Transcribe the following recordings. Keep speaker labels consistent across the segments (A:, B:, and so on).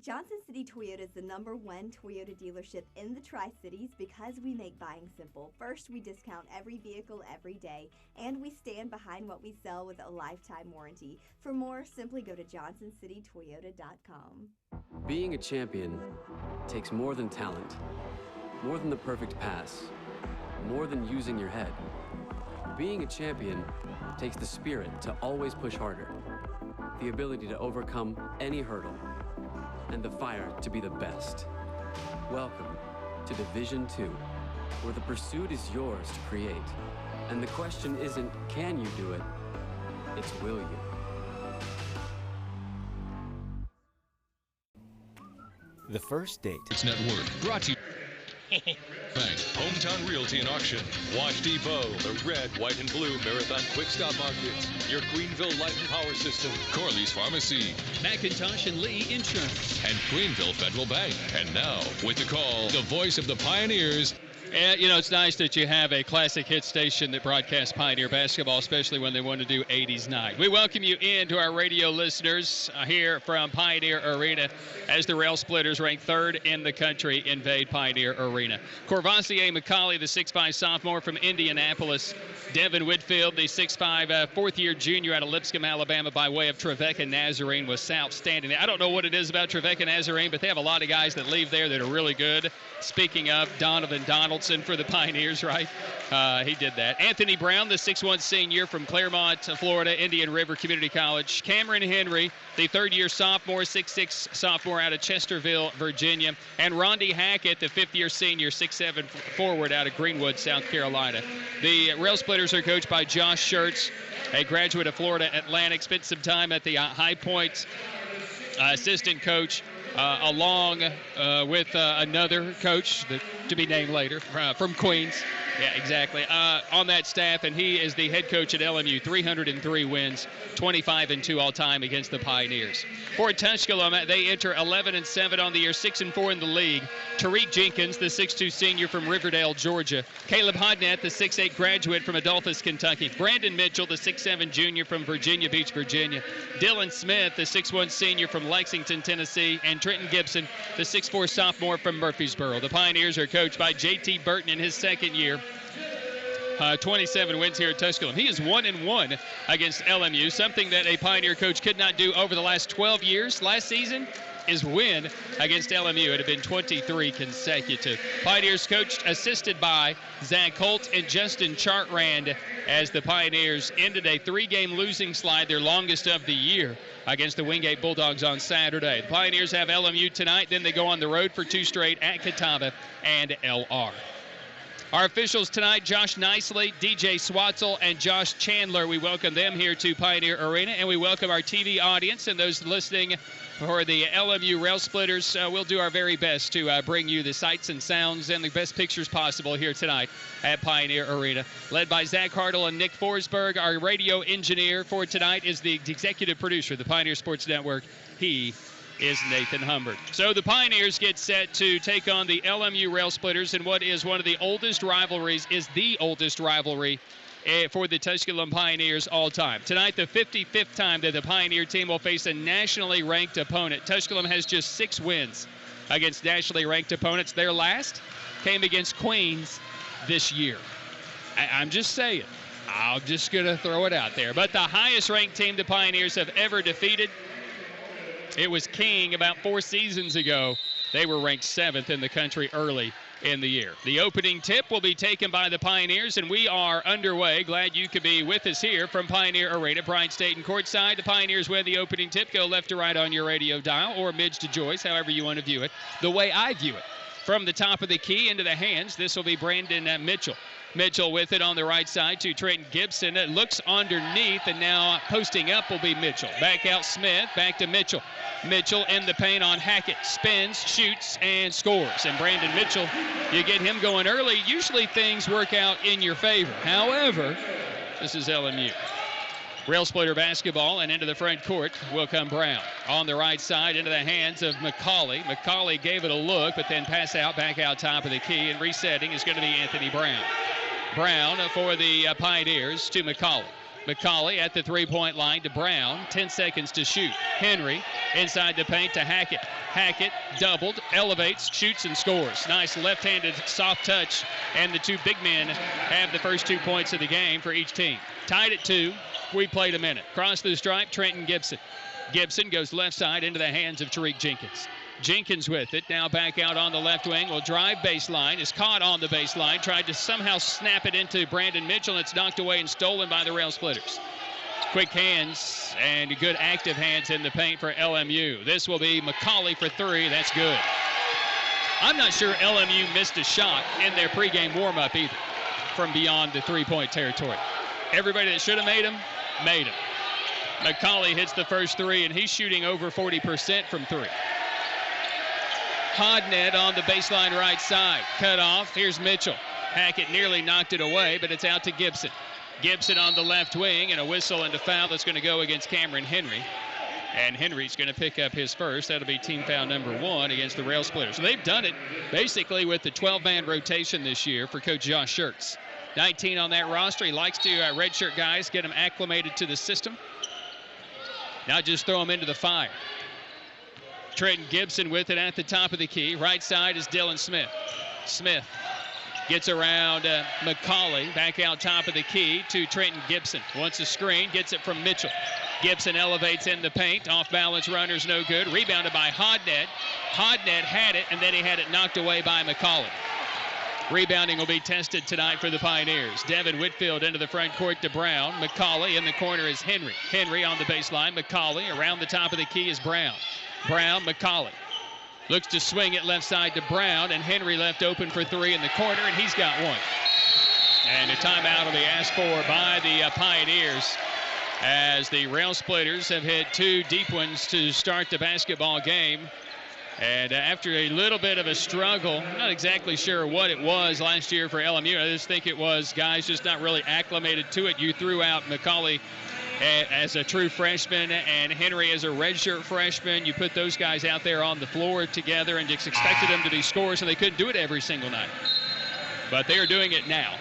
A: Johnson City Toyota is the #1 Toyota dealership in the Tri-Cities because we make buying simple. First, we discount every vehicle every day, and we stand behind what we sell with a lifetime warranty. For more, simply go to johnsоncitytoyota.com.
B: Being a champion takes more than talent, more than the perfect pass, more than using your head. Being a champion takes the spirit to always push harder, the ability to overcome any hurdle, and the fire to be the best. Welcome to Division 2, where the pursuit is yours to create. And the question isn't, can you do it? It's, will you?
C: The First Date.
D: It's Network, brought to you Bank, Hometown Realty and Auction, Wash Depot, the red, white, and blue Marathon Quick Stop Market, your Greenville Light and Power System, Corley's Pharmacy,
E: McIntosh and Lee Insurance,
D: and Greenville Federal Bank. And now, with the call, the voice of the Pioneers.
E: And, you know, it's nice that you have a classic hit station that broadcasts Pioneer basketball, especially when they want to do 80s night. We welcome you in to our radio listeners here from Pioneer Arena as the Rail Splitters, ranked 3rd in the country, invade Pioneer Arena. Corvassier McCauley, the 6'5 sophomore from Indianapolis. Devin Whitfield, the 6'5 fourth-year junior out of Lipscomb, Alabama, by way of Trevecca Nazarene, was outstanding. I don't know what it is about Trevecca Nazarene, but they have a lot of guys that leave there that are really good. Speaking of, Donovan Donaldson for the Pioneers, right? He did that. Anthony Brown, the 6'1 senior from Claremont, Florida, Indian River Community College. Cameron Henry, the 3rd-year sophomore, 6'6 sophomore out of Chesterville, Virginia. And Rondi Hackett, the 5th-year senior, 6'7 forward out of Greenwood, South Carolina. The Rail Splitters are coached by Josh Schertz, a graduate of Florida Atlantic. Spent some time at the High Point assistant coach, along with another coach to be named later from Queens. Yeah, exactly. On that staff, and he is the head coach at LMU. 303 wins, 25-2 all-time against the Pioneers. For Tusculum, they enter 11-7 on the year, 6-4 in the league. Tariq Jenkins, the 6'2 senior from Riverdale, Georgia. Caleb Hodnett, the 6'8 graduate from Adolphus, Kentucky. Brandon Mitchell, the 6'7 junior from Virginia Beach, Virginia. Dylan Smith, the 6'1 senior from Lexington, Tennessee. And Trenton Gibson, the 6'4 sophomore from Murfreesboro. The Pioneers are coached by J.T. Burton in his 2nd year. 27 wins here at Tusculum. He is 1-1 against LMU, something that a Pioneer coach could not do over the last 12 years. Last season is win against LMU. It had been 23 consecutive. Pioneers coached, assisted by Zach Holt and Justin Chartrand, as the Pioneers ended a 3-game losing slide, their longest of the year, against the Wingate Bulldogs on Saturday. The Pioneers have LMU tonight, then they go on the road for 2 straight at Catawba and LR. Our officials tonight, Josh Nicely, DJ Swatzel, and Josh Chandler. We welcome them here to Pioneer Arena, and we welcome our TV audience and those listening for the LMU Rail Splitters. We'll do our very best to bring you the sights and sounds and the best pictures possible here tonight at Pioneer Arena. Led by Zach Hartle and Nick Forsberg, our radio engineer for tonight is the executive producer of the Pioneer Sports Network. He is Nathan Humbert. So the Pioneers get set to take on the LMU Rail Splitters in what is one of the oldest rivalries, is the oldest rivalry for the Tusculum Pioneers all time. Tonight, the 55th time that the Pioneer team will face a nationally ranked opponent. Tusculum has just 6 wins against nationally ranked opponents. Their last came against Queens this year. I'm just saying. I'm just going to throw it out there. But the highest ranked team the Pioneers have ever defeated, it was King about 4 seasons ago. They were ranked 7th in the country early in the year. The opening tip will be taken by the Pioneers, and we are underway. Glad you could be with us here from Pioneer Arena, Bryant State and courtside. The Pioneers win the opening tip. Go left to right on your radio dial, or midge to Joyce, however you want to view it. The way I view it, from the top of the key into the hands, this will be Brandon Mitchell. Mitchell with it on the right side to Trenton Gibson. It looks underneath, and now posting up will be Mitchell. Back out Smith, back to Mitchell. Mitchell in the paint on Hackett. Spins, shoots, and scores. And Brandon Mitchell, you get him going early. Usually things work out in your favor. However, this is LMU. Rail Splitter basketball, and into the front court will come Brown. On the right side, into the hands of McCauley. McCauley gave it a look, but then pass out, back out top of the key, and resetting is going to be Anthony Brown. Brown for the Pioneers to McCauley. McCauley at the three-point line to Brown. 10 seconds to shoot. Henry inside the paint to Hackett. Hackett doubled, elevates, shoots, and scores. Nice left-handed soft touch, and the two big men have the first 2 points of the game for each team. Tied at 2. We played a minute. Cross the stripe, Trenton Gibson. Gibson goes left side into the hands of Tariq Jenkins. Jenkins with it, now back out on the left wing, will drive baseline, is caught on the baseline, tried to somehow snap it into Brandon Mitchell, and it's knocked away and stolen by the Rail Splitters. Quick hands and good active hands in the paint for LMU. This will be McCauley for 3. That's good. I'm not sure LMU missed a shot in their pregame warm-up either from beyond the three-point territory. Everybody that should have made them, made them. McCauley hits the first 3, and he's shooting over 40% from 3. Hodnett on the baseline right side. Cut off. Here's Mitchell. Hackett nearly knocked it away, but it's out to Gibson. Gibson on the left wing, and a whistle and a foul that's going to go against Cameron Henry. And Henry's going to pick up his first. That'll be team foul number 1 against the Rail Splitters. So they've done it basically with the 12-man rotation this year for Coach Josh Schertz. 19 on that roster. He likes to redshirt guys, get them acclimated to the system. Not just throw them into the fire. Trenton Gibson with it at the top of the key. Right side is Dylan Smith. Smith gets around McCauley. Back out top of the key to Trenton Gibson. Wants a screen, gets it from Mitchell. Gibson elevates in the paint. Off-balance runner's no good. Rebounded by Hodnett. Hodnett had it, and then he had it knocked away by McCauley. Rebounding will be tested tonight for the Pioneers. Devin Whitfield into the front court to Brown. McCauley in the corner is Henry. Henry on the baseline. McCauley around the top of the key is Brown. Brown, McCauley. Looks to swing it left side to Brown, and Henry left open for 3 in the corner, and he's got 1. And a timeout will be asked for by the Pioneers as the Rail Splitters have hit 2 deep ones to start the basketball game. And after a little bit of a struggle, I'm not exactly sure what it was last year for LMU. I just think it was guys just not really acclimated to it. You threw out McCauley as a true freshman and Henry as a redshirt freshman. You put those guys out there on the floor together and just expected them to be scorers, and they couldn't do it every single night. But they are doing it now.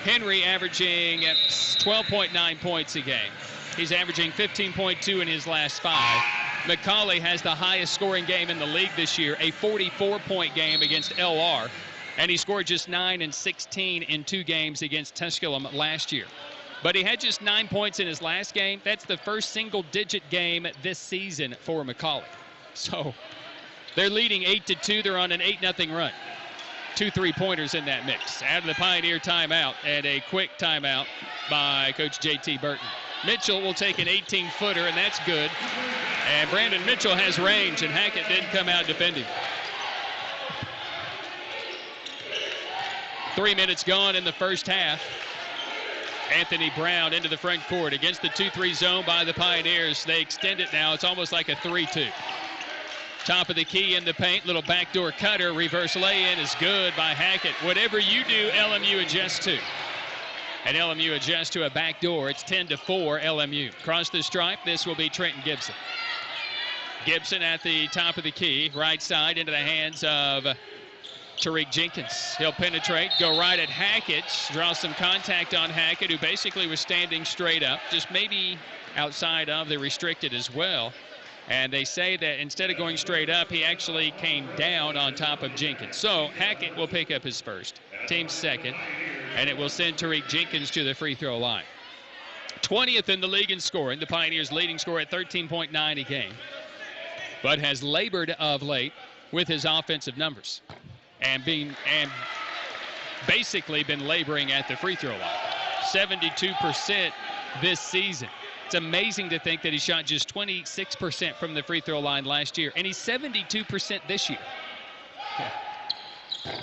E: Henry averaging 12.9 points a game. He's averaging 15.2 in his last 5. McCauley has the highest scoring game in the league this year, a 44-point game against LR, and he scored just 9 and 16 in 2 games against Tusculum last year. But he had just 9 points in his last game. That's the first single-digit game this season for McCauley. So they're leading 8-2. They're on an 8-0 run. 2 3-pointers in that mix. Out of the Pioneer timeout, and a quick timeout by Coach J.T. Burton. Mitchell will take an 18-footer, and that's good. And Brandon Mitchell has range, and Hackett didn't come out defending. 3 minutes gone in the first half. Anthony Brown into the front court against the 2-3 zone by the Pioneers. They extend it now. It's almost like a 3-2. Top of the key in the paint. Little backdoor cutter. Reverse lay-in is good by Hackett. Whatever you do, LMU adjusts to. And LMU adjusts to a backdoor. It's 10-4 LMU. Across the stripe, this will be Trenton Gibson. Gibson at the top of the key. Right side into the hands of Tariq Jenkins. He'll penetrate, go right at Hackett, draw some contact on Hackett, who basically was standing straight up, just maybe outside of the restricted as well. And they say that instead of going straight up, he actually came down on top of Jenkins. So Hackett will pick up his first, team's second, and it will send Tariq Jenkins to the free throw line. 20th in the league in scoring. The Pioneers' leading score at 13.9 a game, but has labored of late with his offensive numbers. And basically been laboring at the free throw line. 72% this season. It's amazing to think that he shot just 26% from the free throw line last year, and he's 72% this year. Yeah.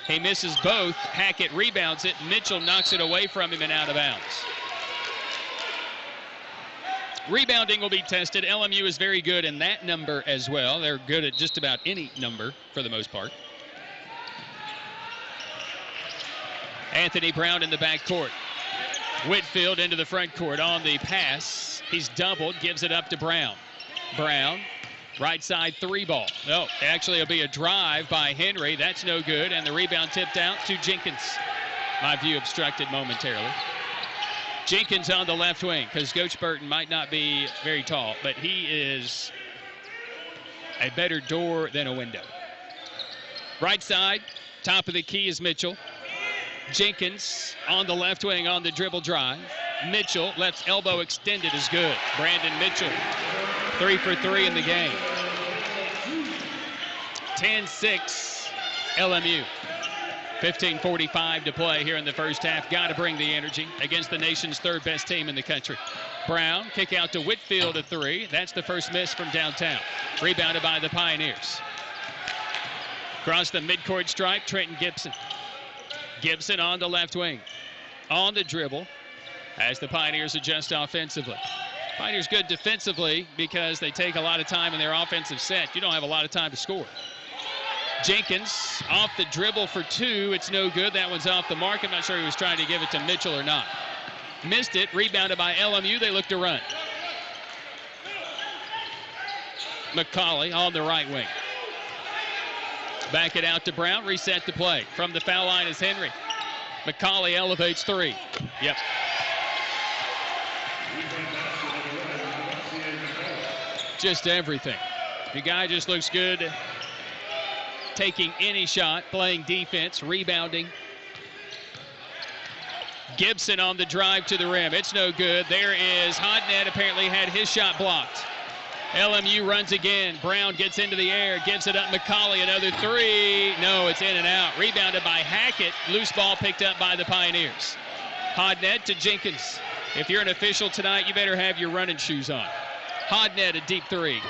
E: He misses both. Hackett rebounds it. Mitchell knocks it away from him and out of bounds. Rebounding will be tested. LMU is very good in that number as well. They're good at just about any number for the most part. Anthony Brown in the backcourt. Whitfield into the front court on the pass. He's doubled, gives it up to Brown. Brown, right side 3 ball. No, actually it'll be a drive by Henry. That's no good, and the rebound tipped out to Jenkins. My view obstructed momentarily. Jenkins on the left wing, because Coach Burton might not be very tall, but he is a better door than a window. Right side, top of the key is Mitchell. Jenkins on the left wing on the dribble drive. Mitchell, left elbow extended, is good. Brandon Mitchell, 3 for 3 in the game. 10-6 LMU. 15:45 to play here in the first half. Got to bring the energy against the nation's third best team in the country. Brown, kick out to Whitfield, a 3. That's the first miss from downtown. Rebounded by the Pioneers. Across the midcourt stripe, Trenton Gibson. Gibson on the left wing. On the dribble as the Pioneers adjust offensively. Pioneers good defensively because they take a lot of time in their offensive set. You don't have a lot of time to score. Jenkins off the dribble for 2. It's no good. That one's off the mark. I'm not sure he was trying to give it to Mitchell or not. Missed it. Rebounded by LMU. They look to run. McCauley on the right wing. Back it out to Brown. Reset the play. From the foul line is Henry. McCauley elevates 3. Yep. Just everything. The guy just looks good. Taking any shot, playing defense, rebounding. Gibson on the drive to the rim. It's no good. There is Hodnett, apparently had his shot blocked. LMU runs again. Brown gets into the air, gives it up. McCauley, another 3. No, it's in and out. Rebounded by Hackett. Loose ball picked up by the Pioneers. Hodnett to Jenkins. If you're an official tonight, you better have your running shoes on. Hodnett, a deep 3.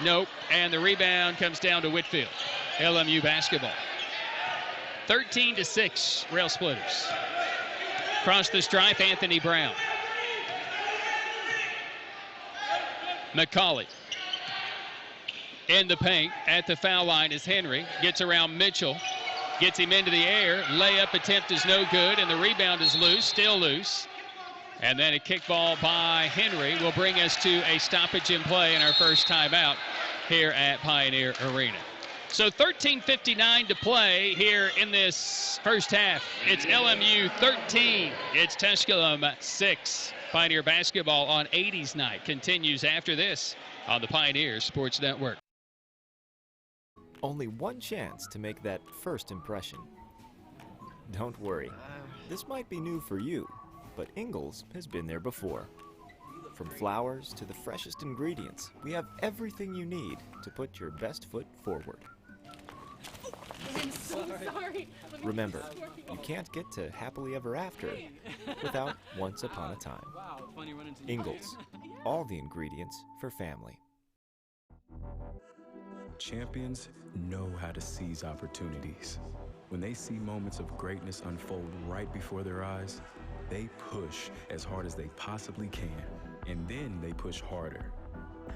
E: Nope. And the rebound comes down to Whitfield. LMU basketball. 13-6, Rail Splitters. Across the stripe, Anthony Brown. McCauley. In the paint, at the foul line is Henry. Gets around Mitchell. Gets him into the air. Layup attempt is no good, and the rebound is loose, still loose. And then a kickball by Henry will bring us to a stoppage in play in our first timeout here at Pioneer Arena. So 13:59 to play here in this first half. It's LMU 13. It's Tusculum 6. Pioneer basketball on 80s night continues after this on the Pioneer Sports Network.
C: Only one chance to make that first impression. Don't worry, this might be new for you, but Ingles has been there before. From flowers to the freshest ingredients, we have everything you need to put your best foot forward.
F: I'm so sorry.
C: Remember, you can't get to happily ever after without once upon a time. Ingles, all the ingredients for family.
G: Champions know how to seize opportunities. When they see moments of greatness unfold right before their eyes, they push as hard as they possibly can, and then they push harder.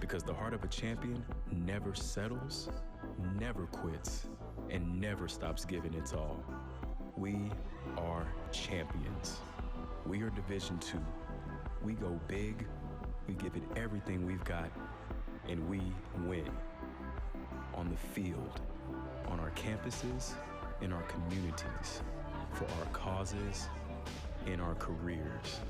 G: Because the heart of a champion never settles, never quits, and never stops giving its all. We are champions. We are Division II. We go big, we give it everything we've got, and we win. On the field, on our campuses, in our communities, for our causes, in our careers.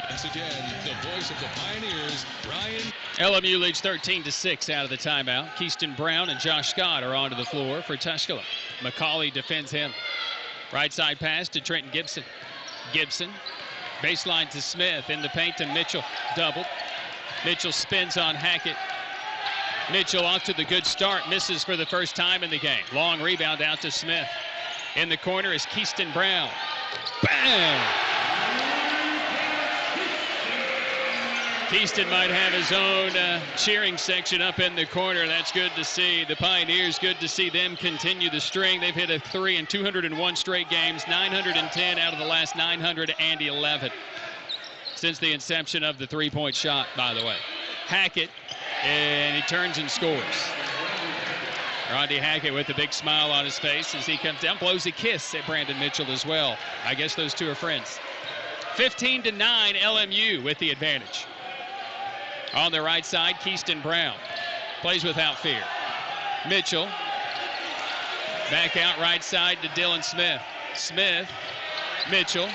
D: Once again, the voice of the Pioneers, Ryan.
E: LMU leads 13-6 out of the timeout. Keyston Brown and Josh Scott are onto the floor for Tusculum. McCauley defends him. Right side pass to Trenton Gibson. Gibson, baseline to Smith, in the paint to Mitchell, doubled. Mitchell spins on Hackett. Mitchell off to the good start, misses for the first time in the game. Long rebound out to Smith. In the corner is Keyston Brown. Bang! Keyston might have his own cheering section up in the corner. That's good to see. The Pioneers, good to see them continue the string. They've hit a 3 in 201 straight games, 910 out of the last 911 since the inception of the three-point shot, by the way. Hackett, and he turns and scores. Rodney Hackett with a big smile on his face as he comes down, blows a kiss at Brandon Mitchell as well. I guess those two are friends. 15-9 LMU with the advantage. On the right side, Keyston Brown plays without fear. Mitchell back out right side to Dylan Smith. Smith, Mitchell,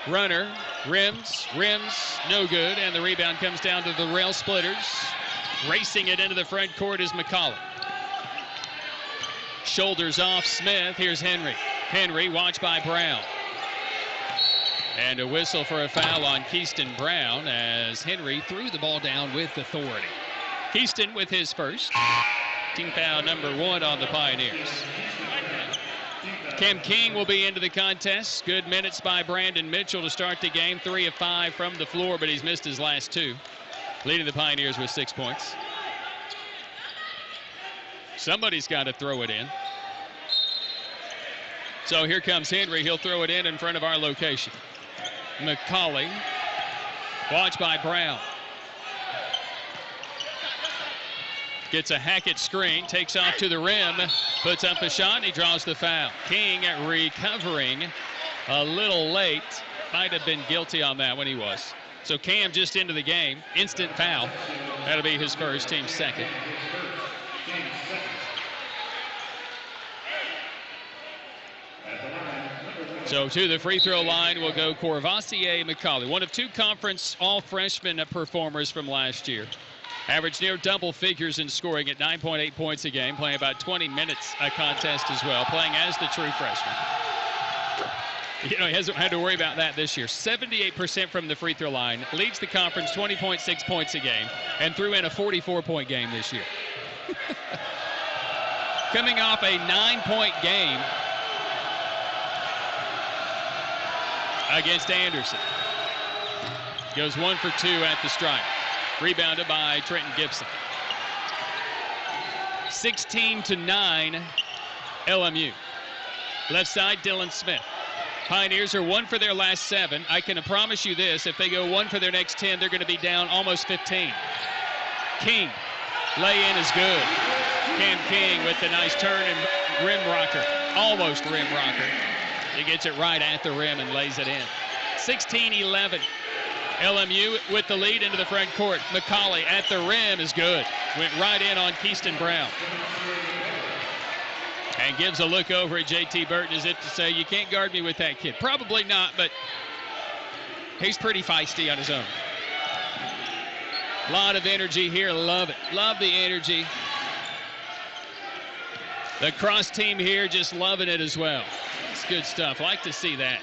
E: runner, rims, no good, and the rebound comes down to the Rail Splitters. Racing it into the front court is McCauley. Shoulders off Smith. Here's Henry. Henry watched by Brown. And a whistle for a foul on Keaston Brown as Henry threw the ball down with authority. Keaston with his first. Team foul number 1 on the Pioneers. Cam King will be into the contest. Good minutes by Brandon Mitchell to start the game. 3 of 5 from the floor, but he's missed his last 2. Leading the Pioneers with 6 points. Somebody's got to throw it in. So here comes Henry. He'll throw it in front of our location. McCauley. Watched by Brown. Gets a Hackett screen. Takes off to the rim. Puts up a shot. And he draws the foul. King recovering a little late. Might have been guilty on that when he was. So Cam just into the game. Instant foul. That'll be his first, team second. So to the free throw line will go Courvoisier McCauley, one of 2 conference all-freshman performers from last year. Averaged near double figures in scoring at 9.8 points a game, playing about 20 minutes a contest as well, playing as the true freshman. You know, he hasn't had to worry about that this year. 78% from the free throw line, leads the conference 20.6 points a game, and threw in a 44-point game this year. Coming off a 9-point game against Anderson. Goes 1 for 2 at the stripe. Rebounded by Trenton Gibson. 16-9 LMU. Left side, Dylan Smith. Pioneers are 1 for their last 7. I can promise you this, if they go 1 for their next 10, they're going to be down almost 15. King, lay-in is good. Cam King with the nice turn and rim rocker, almost rim rocker. He gets it right at the rim and lays it in. 16-11. LMU with the lead into the front court. McCauley at the rim is good. Went right in on Keaston Brown. And gives a look over at J.T. Burton as if to say, you can't guard me with that kid. Probably not, but he's pretty feisty on his own. A lot of energy here. Love it. Love the energy. The cross team here just loving it as well. It's good stuff. Like to see that.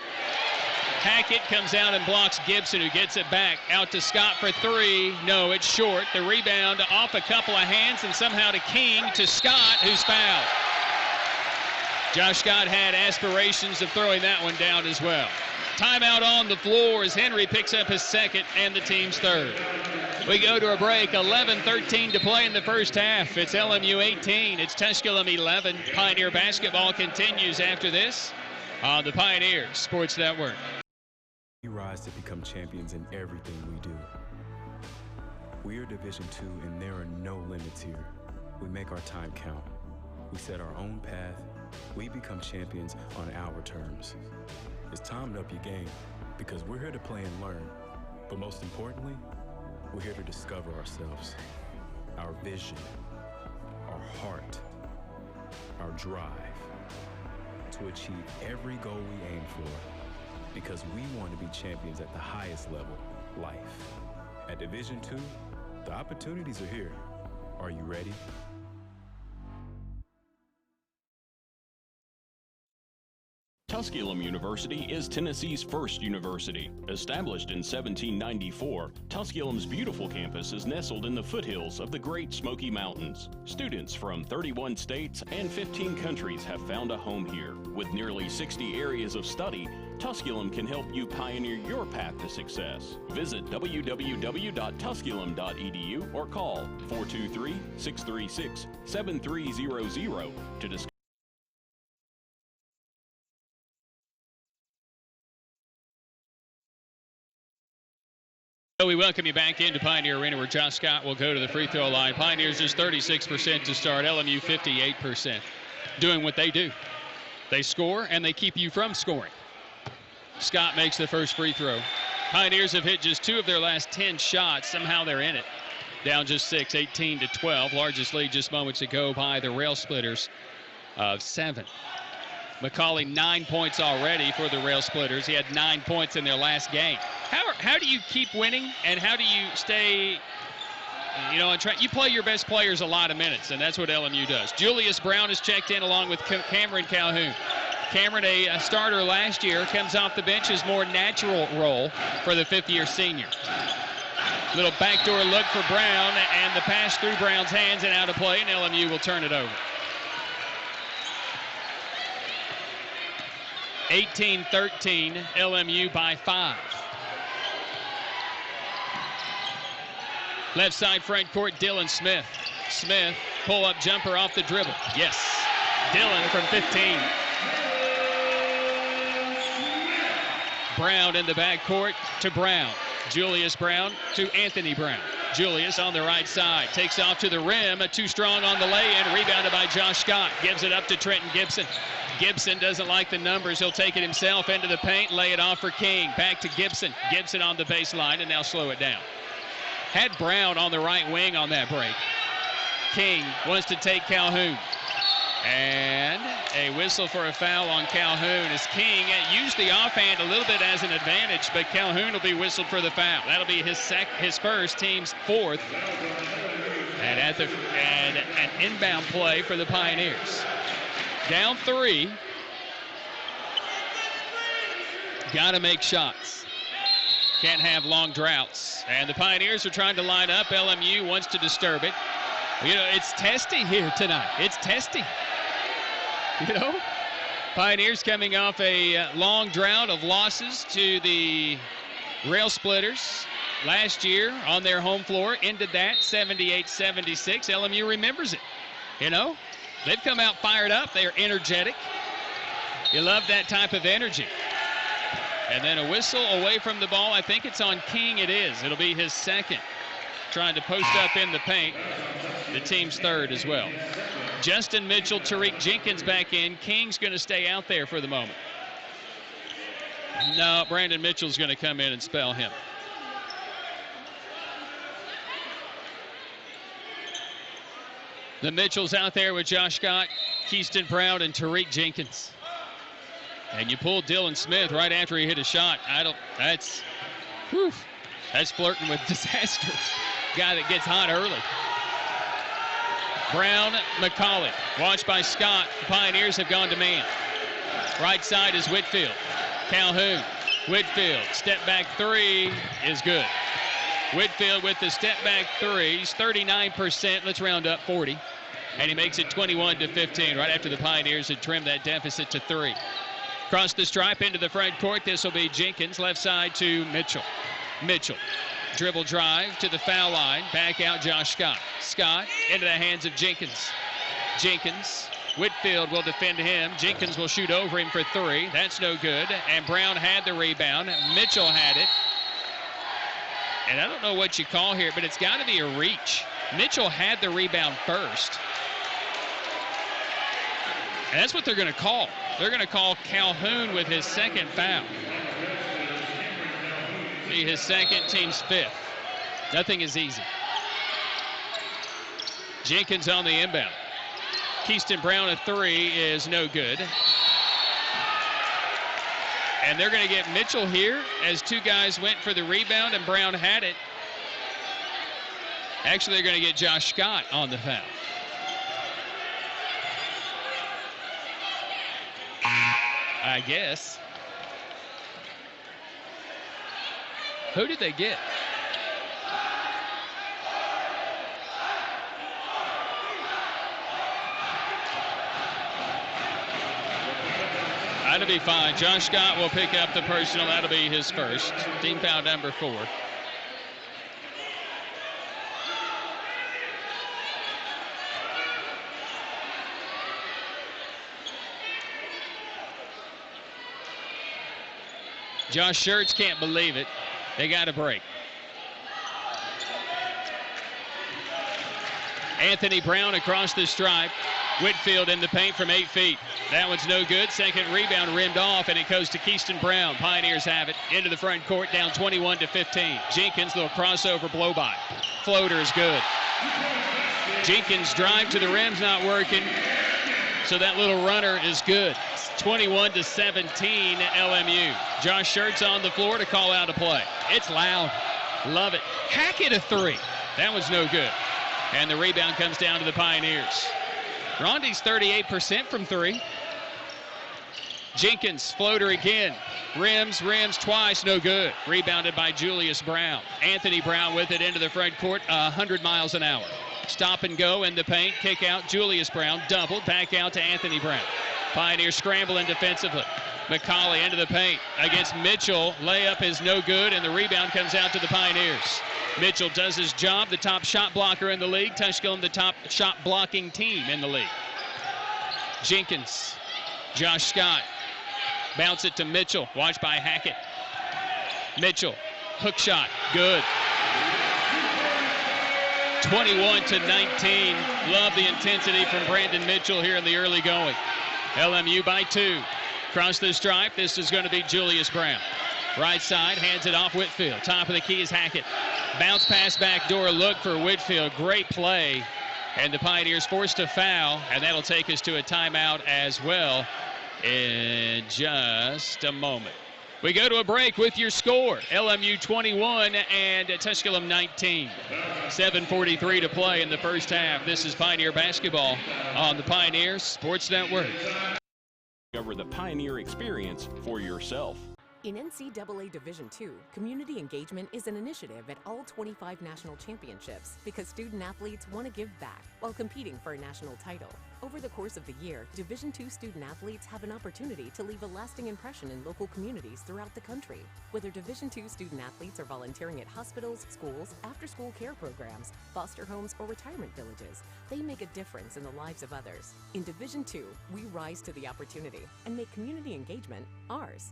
E: Hackett comes out and blocks Gibson, who gets it back. Out to Scott for 3. No, it's short. The rebound off a couple of hands and somehow to King, to Scott, who's fouled. Josh Scott had aspirations of throwing that one down as well. Timeout on the floor as Henry picks up his second and the team's third. We go to a break. 11-13 to play in the first half. It's LMU 18. It's Tusculum 11. Pioneer basketball continues after this on the Pioneer Sports Network.
G: We rise to become champions in everything we do. We are Division II, and there are no limits here. We make our time count. We set our own path. We become champions on our terms. It's time to up your game, because we're here to play and learn. But most importantly, we're here to discover ourselves, our vision, our heart, our drive, to achieve every goal we aim for, because we want to be champions at the highest level, life. At Division II, the opportunities are here. Are you ready?
H: Tusculum University is Tennessee's first university. Established in 1794, Tusculum's beautiful campus is nestled in the foothills of the Great Smoky Mountains. Students from 31 states and 15 countries have found a home here. With nearly 60 areas of study, Tusculum can help you pioneer your path to success. Visit www.tusculum.edu or call 423-636-7300 to discuss.
E: So we welcome you back into Pioneer Arena, where Josh Scott will go to the free throw line. Pioneers just 36% to start, LMU 58%. Doing what they do. They score and they keep you from scoring. Scott makes the first free throw. Pioneers have hit just 2 of their last 10 shots. Somehow they're in it. Down just 6, 18-12. Largest lead just moments ago by the Rail Splitters of 7. McCauley 9 points already for the Rail Splitters. He had 9 points in their last game. How do you keep winning, and how do you stay, you play your best players a lot of minutes, and that's what LMU does. Julius Brown is checked in along with Cameron Calhoun. Cameron, a starter last year, comes off the bench, his more natural role for the fifth-year senior. Little backdoor look for Brown, and the pass through Brown's hands and out of play, and LMU will turn it over. 18-13, LMU by 5. Left side front court, Dylan Smith. Smith, pull-up jumper off the dribble. Yes, Dylan from 15. Brown in the backcourt to Brown. Julius Brown to Anthony Brown. Julius on the right side, takes off to the rim, too strong on the lay-in, rebounded by Josh Scott. Gives it up to Trenton Gibson. Gibson doesn't like the numbers. He'll take it himself into the paint, lay it off for King. Back to Gibson. Gibson on the baseline, and now slow it down. Had Brown on the right wing on that break. King wants to take Calhoun. And a whistle for a foul on Calhoun as King used the offhand a little bit as an advantage, but Calhoun will be whistled for the foul. That'll be his first, team's fourth. And an inbound play for the Pioneers. Down 3. Got to make shots. Can't have long droughts. And the Pioneers are trying to line up. LMU wants to disturb it. It's testy here tonight. It's testy. Pioneers coming off a long drought of losses to the Rail Splitters last year on their home floor. Ended that 78-76. LMU remembers it. They've come out fired up. They're energetic. You love that type of energy. And then a whistle away from the ball. I think it's on King. It is. It'll be his second. Trying to post up in the paint. The team's third as well. Justin Mitchell, Tariq Jenkins back in. King's going to stay out there for the moment. No, Brandon Mitchell's going to come in and spell him. The Mitchells out there with Josh Scott, Keyston Brown, and Tariq Jenkins. And you pulled Dylan Smith right after he hit a shot. That's flirting with disaster. Guy that gets hot early. Brown, McCauley, watched by Scott. The Pioneers have gone to man. Right side is Whitfield. Calhoun, Whitfield, step back 3 is good. Whitfield with the step back 3, he's 39%, let's round up 40. And he makes it 21-15 right after the Pioneers had trimmed that deficit to 3. Across the stripe into the front court, this will be Jenkins, left side to Mitchell. Mitchell, dribble drive to the foul line, back out Josh Scott. Scott into the hands of Jenkins. Jenkins, Whitfield will defend him. Jenkins will shoot over him for 3. That's no good. And Brown had the rebound. Mitchell had it. And I don't know what you call here, but it's got to be a reach. Mitchell had the rebound first. And that's what they're going to call. They're going to call Calhoun with his second foul. Be his second, team's 5th. Nothing is easy. Jenkins on the inbound. Keyston Brown at 3 is no good. And they're going to get Mitchell here as 2 guys went for the rebound and Brown had it. Actually, they're going to get Josh Scott on the foul. I guess. Who did they get? That'll be fine. Josh Scott will pick up the personal. That'll be his first. Team foul number 4. Josh Schertz can't believe it. They got a break. Anthony Brown across the stripe. Whitfield in the paint from 8 feet. That one's no good. Second rebound rimmed off, and it goes to Keyston Brown. Pioneers have it into the front court, down 21-15. Jenkins, little crossover blow by. Floater is good. Jenkins' drive to the rim's not working. So that little runner is good. 21-17 LMU. Josh Schertz on the floor to call out a play. It's loud. Love it. Hackett a three. That was no good. And the rebound comes down to the Pioneers. Rondi's 38% from three. Jenkins, floater again. Rims twice, no good. Rebounded by Julius Brown. Anthony Brown with it into the front court, 100 miles an hour. Stop and go in the paint, kick out. Julius Brown doubled, back out to Anthony Brown. Pioneers scrambling defensively. McCauley into the paint against Mitchell. Layup is no good, and the rebound comes out to the Pioneers. Mitchell does his job, the top shot blocker in the league. Tusculum, the top shot blocking team in the league. Jenkins, Josh Scott. Bounce it to Mitchell, watched by Hackett. Mitchell, hook shot, good. 21-19. Love the intensity from Brandon Mitchell here in the early going. LMU by 2. Across the stripe, this is going to be Julius Brown. Right side, hands it off Whitfield. Top of the key is Hackett. Bounce pass backdoor look for Whitfield. Great play. And the Pioneers forced a foul, and that'll take us to a timeout as well in just a moment. We go to a break with your score. LMU 21 and Tusculum 19. 7:43 to play in the first half. This is Pioneer Basketball on the Pioneer Sports Network.
H: Discover the Pioneer experience for yourself.
I: In NCAA Division II, community engagement is an initiative at all 25 national championships because student athletes want to give back while competing for a national title. Over the course of the year, Division II student athletes have an opportunity to leave a lasting impression in local communities throughout the country. Whether Division II student athletes are volunteering at hospitals, schools, after-school care programs, foster homes, or retirement villages, they make a difference in the lives of others. In Division II, we rise to the opportunity and make community engagement ours.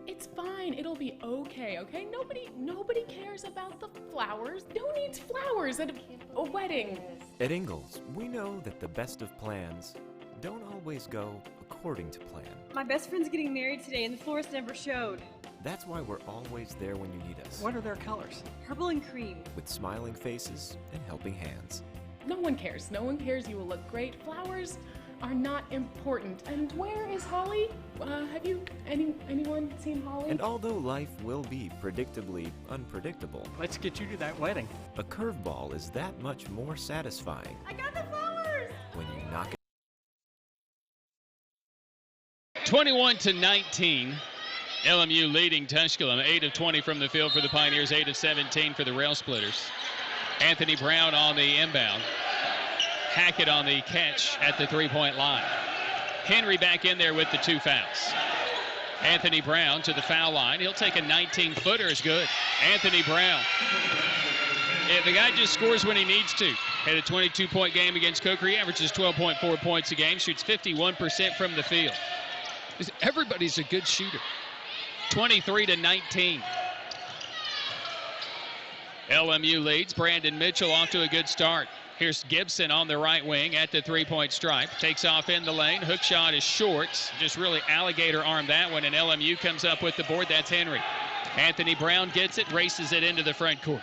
F: It's fine. It'll be okay, okay? Nobody cares about the flowers. Who needs flowers at a wedding?
C: At Ingalls, we know that the best of plans don't always go according to plan.
J: My best friend's getting married today and the florist never showed.
C: That's why we're always there when you need us.
K: What are their colors?
J: Purple and cream.
C: With smiling faces and helping hands.
F: No one cares. No one cares. You will look great. Flowers are not important. And where is Holly? Have you anyone seen Holly?
C: And although life will be predictably unpredictable,
K: Let's get you to that wedding.
C: a curveball is that much more satisfying
J: I got the flowers!
C: when you knock it.
E: 21-19. LMU leading Tusculum. 8 of 20 from the field for the Pioneers, 8 of 17 for the Rail Splitters. Anthony Brown on the inbound. Hackett on the catch at the three-point line. Henry back in there with the 2 fouls. Anthony Brown to the foul line. He'll take a 19-footer is good. Anthony Brown. Yeah, the guy just scores when he needs to. Had a 22-point game against Coker. He averages 12.4 points a game. Shoots 51% from the field. Everybody's a good shooter. 23-19. LMU leads. Brandon Mitchell off to a good start. Here's Gibson on the right wing at the three-point stripe. Takes off in the lane. Hook shot is short. Just really alligator arm that one, and LMU comes up with the board. That's Henry. Anthony Brown gets it, races it into the front court.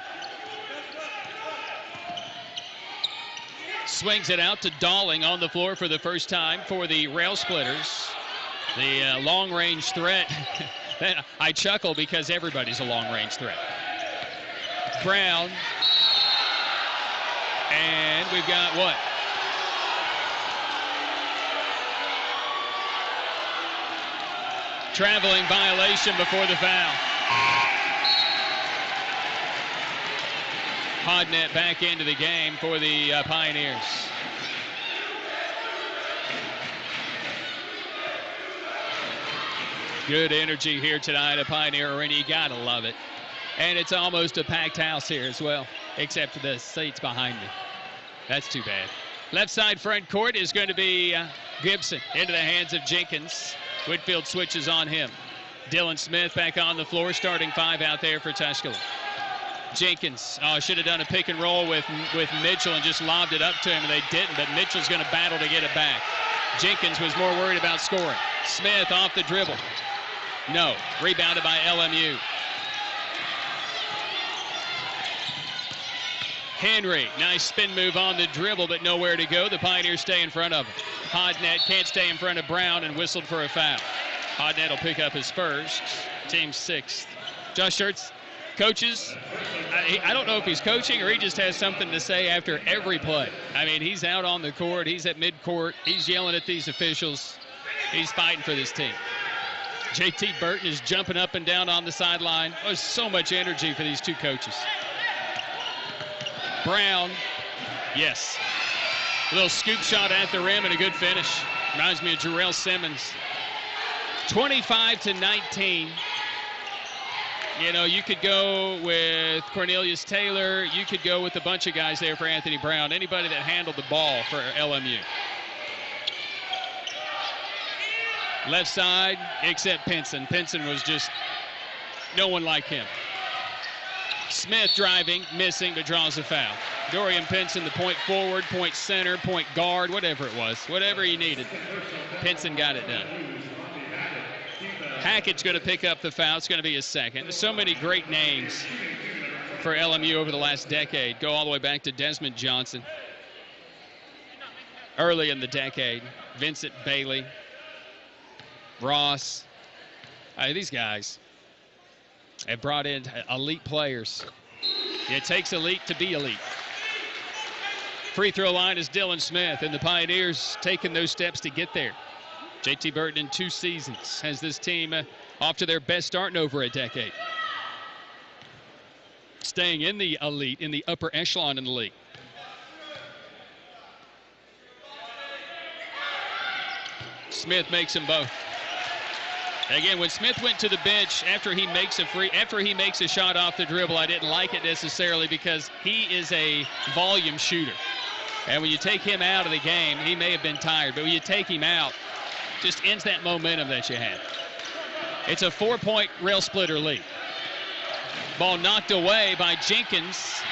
E: Swings it out to Dalling on the floor for the first time for the Rail Splitters. The long-range threat. I chuckle because everybody's a long-range threat. Brown. And we've got what? Traveling violation before the foul. Hodnett back into the game for the Pioneers. Good energy here tonight at Pioneer Arena. You gotta love it. And it's almost a packed house here as well, except for the seats behind me. That's too bad. Left side front court is going to be Gibson into the hands of Jenkins. Whitfield switches on him. Dylan Smith back on the floor, starting 5 out there for Tusculum. Jenkins should have done a pick and roll with Mitchell and just lobbed it up to him, and they didn't, but Mitchell's going to battle to get it back. Jenkins was more worried about scoring. Smith off the dribble. No. Rebounded by LMU. Henry, nice spin move on the dribble, but nowhere to go. The Pioneers stay in front of him. Hodnett can't stay in front of Brown and whistled for a foul. Hodnett will pick up his first, team sixth. Josh Schertz, coaches, I don't know if he's coaching or he just has something to say after every play. I mean, he's out on the court, he's at midcourt, he's yelling at these officials. He's fighting for this team. JT Burton is jumping up and down on the sideline. There's so much energy for these two coaches. Brown, yes. A little scoop shot at the rim and a good finish. Reminds me of Jarrell Simmons. 25-19. You know, you could go with Cornelius Taylor. You could go with a bunch of guys there for Anthony Brown. Anybody that handled the ball for LMU. Left side, except Pinson. Pinson was just no one like him. Smith driving, missing, but draws a foul. Dorian Pinson, the point forward, point center, point guard, whatever it was, whatever he needed. Pinson got it done. Hackett's going to pick up the foul. It's going to be his second. So many great names for LMU over the last decade. Go all the way back to Desmond Johnson. Early in the decade, Vincent Bailey, Ross. These guys have brought in elite players. It takes elite to be elite. Free throw line is Dylan Smith, and the Pioneers taking those steps to get there. JT Burton in 2 seasons has this team off to their best start in over a decade. Staying in the elite, in the upper echelon in the league. Smith makes them both. Again, when Smith went to the bench after he makes a shot off the dribble, I didn't like it necessarily because he is a volume shooter. And when you take him out of the game, he may have been tired, but when you take him out, just ends that momentum that you had. It's a 4-point rail splitter lead. Ball knocked away by Jenkins.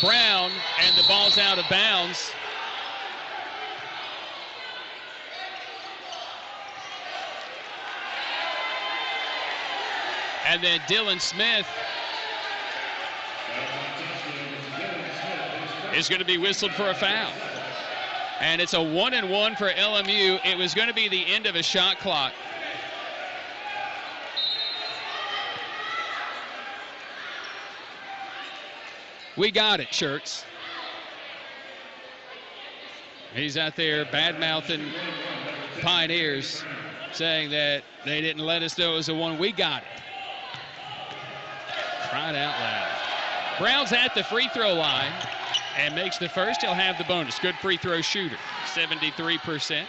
E: Brown, and the ball's out of bounds. And then Dylan Smith is going to be whistled for a foul. And it's a 1-and-1 for LMU. It was going to be the end of a shot clock. We got it, Schertz. He's out there bad-mouthing Pioneers, saying that they didn't let us know it was a 1. We got it. Crying out loud. Brown's at the free throw line and makes the first. He'll have the bonus. Good free throw shooter, 73%.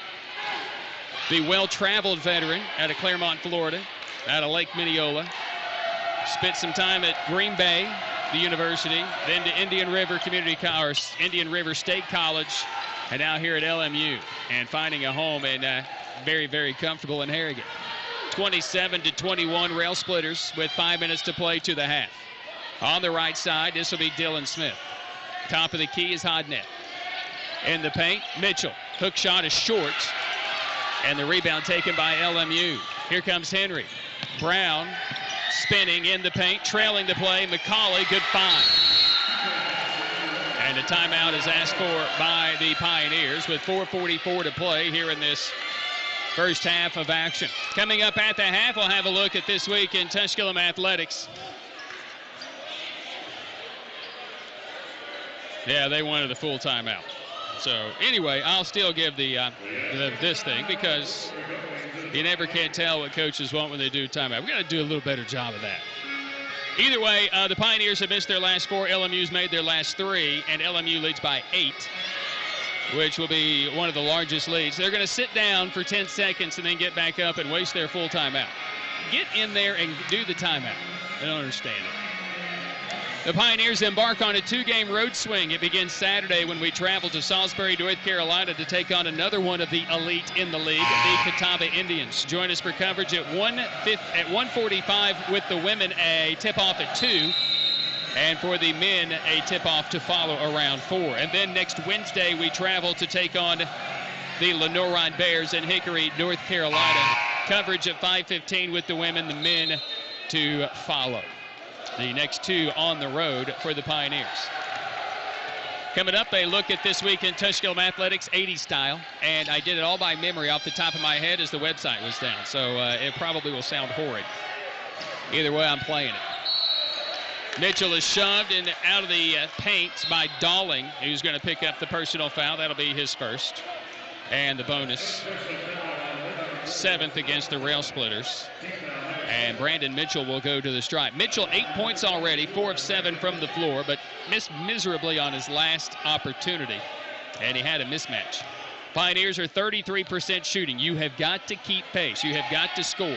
E: The well-traveled veteran out of Claremont, Florida, out of Lake Minneola. Spent some time at Green Bay, the university, then to Indian River Indian River State College, and now here at LMU, and finding a home and very, very comfortable in Harrogate. 27-21 rail splitters with 5 minutes to play to the half. On the right side, this will be Dylan Smith. Top of the key is Hodnett. In the paint, Mitchell. Hook shot is short, and the rebound taken by LMU. Here comes Henry. Brown spinning in the paint, trailing the play. McCauley, good find. And a timeout is asked for by the Pioneers with 4:44 to play here in this first half of action. Coming up at the half, we'll have a look at this week in Tusculum athletics. Yeah, they wanted a full timeout. So anyway, I'll still give this thing because you never can tell what coaches want when they do timeout. We've got to do a little better job of that. Either way, the Pioneers have missed their last 4. LMU's made their last 3, and LMU leads by 8. Which will be one of the largest leads. They're going to sit down for 10 seconds and then get back up and waste their full timeout. Get in there and do the timeout. I don't understand it. The Pioneers embark on a 2-game road swing. It begins Saturday when we travel to Salisbury, North Carolina to take on another one of the elite in the league, the Catawba Indians. Join us for coverage at 1:45 with the women, a tip-off at 2. And for the men, a tip-off to follow around 4. And then next Wednesday, we travel to take on the Lenoir Bears in Hickory, North Carolina. Coverage at 5:15 with the women, the men to follow. The next 2 on the road for the Pioneers. Coming up, a look at this week in Tusculum athletics, 80s style, and I did it all by memory off the top of my head as the website was down, so it probably will sound horrid. Either way, I'm playing it. Mitchell is shoved and out of the paint by Dalling, who's going to pick up the personal foul. That'll be his first, and the bonus. 7th against the Rail Splitters. And Brandon Mitchell will go to the stripe. Mitchell 8 points already, 4 of 7 from the floor, but missed miserably on his last opportunity. And he had a mismatch. Pioneers are 33% shooting. You have got to keep pace. You have got to score.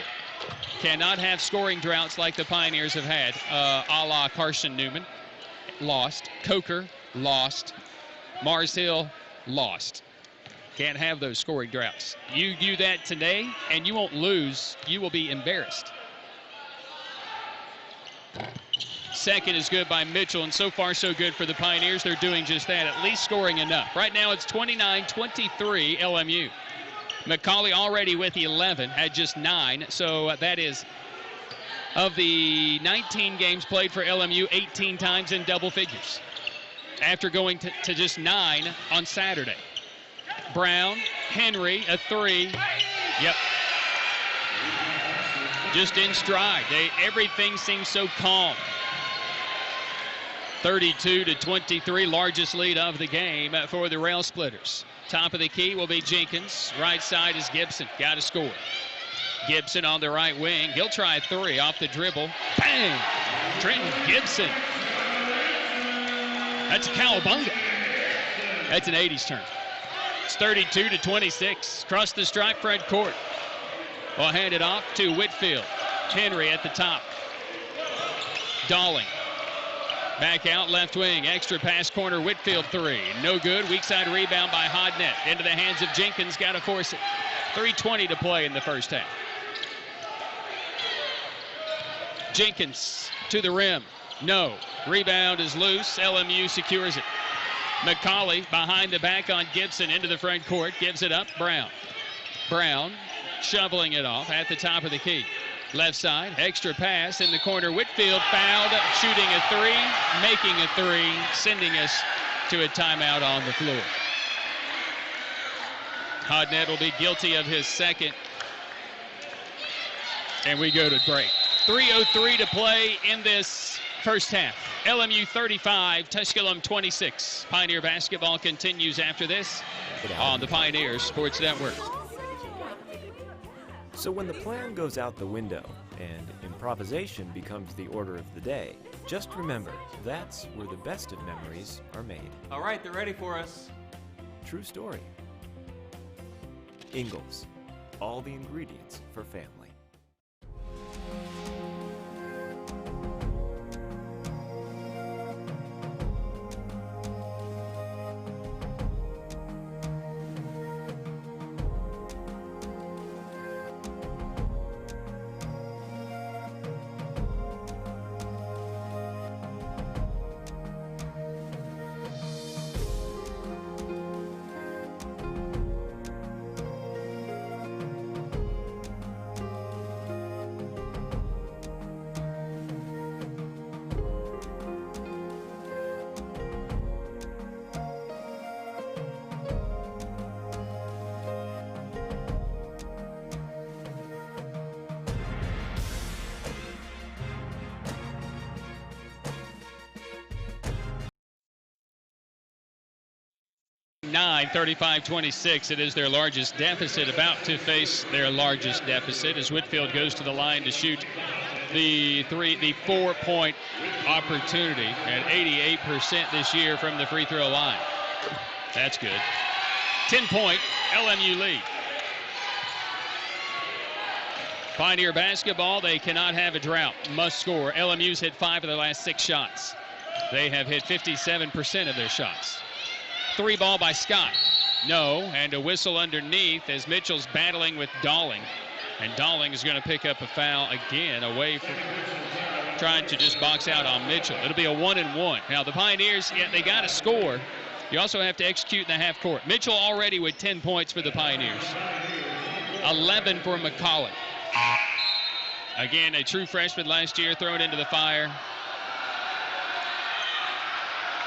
E: Cannot have scoring droughts like the Pioneers have had, a la Carson Newman. Lost. Coker, lost. Mars Hill, lost. Can't have those scoring droughts. You do that today, and you won't lose. You will be embarrassed. Second is good by Mitchell, and so far so good for the Pioneers. They're doing just that, at least scoring enough. Right now it's 29-23 LMU. McCauley already with 11, had just 9, so that is, of the 19 games played for LMU, 18 times in double figures, after going to just 9 on Saturday. Brown, Henry, a 3. Yep. Just in stride. Everything seems so calm. 32-23, largest lead of the game for the Rail Splitters. Top of the key will be Jenkins. Right side is Gibson. Got to score. Gibson on the right wing. He'll try a 3 off the dribble. Bang! Trenton Gibson. That's a cowabunga. That's an 80s turn. It's 32-26. Across the stripe front court. We'll hand it off to Whitfield. Henry at the top. Dalling. Back out left wing. Extra pass corner. Whitfield 3. No good. Weak side rebound by Hodnett. Into the hands of Jenkins. Got to force it. 3:20 to play in the first half. Jenkins to the rim. No. Rebound is loose. LMU secures it. McCauley behind the back on Gibson into the front court. Gives it up. Brown. Brown shoveling it off at the top of the key. Left side, extra pass in the corner. Whitfield fouled, shooting a 3, making a 3, sending us to a timeout on the floor. Hodnett will be guilty of his second. And we go to break. 3:03 to play in this first half. LMU 35, Tusculum 26. Pioneer basketball continues after this on the Pioneer Sports Network.
C: So when the plan goes out the window and improvisation becomes the order of the day, just remember, that's where the best of memories are made.
L: All right, they're ready for us.
C: True story. Ingalls, all the ingredients for family.
E: Nine, 35-26. It is their largest deficit, about to face their largest deficit as Whitfield goes to the line to shoot the 4-point opportunity at 88% this year from the free throw line. That's good. 10-point LMU lead. Pioneer basketball, they cannot have a drought. Must score. LMU's hit 5 of their last 6 shots. They have hit 57% of their shots. 3 ball by Scott. No, and a whistle underneath as Mitchell's battling with Dalling. And Dalling is going to pick up a foul again away from trying to just box out on Mitchell. It'll be a 1-and-1. Now the Pioneers, yeah, they got to score. You also have to execute in the half court. Mitchell already with 10 points for the Pioneers. 11 for McCauley. Again, a true freshman last year thrown into the fire.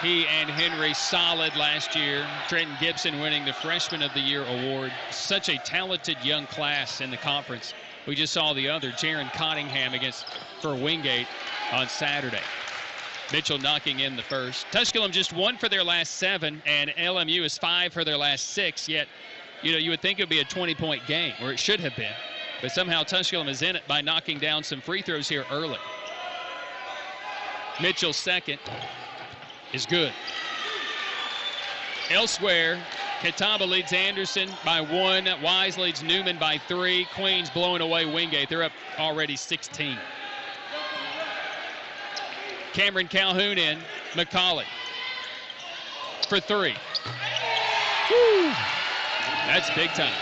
E: He and Henry solid last year. Trenton Gibson winning the Freshman of the Year award. Such a talented young class in the conference. We just saw the other, Jaron Cottingham for Wingate on Saturday. Mitchell knocking in the first. Tusculum just 1 for their last 7, and LMU is 5 for their last 6. Yet, you would think it would be a 20-point game, or it should have been. But somehow Tusculum is in it by knocking down some free throws here early. Mitchell's second is good. Elsewhere, Catawba leads Anderson by 1. Wise leads Newman by 3. Queens blowing away Wingate. They're up already 16. Cameron Calhoun in. McCauley for 3. Woo! That's big time.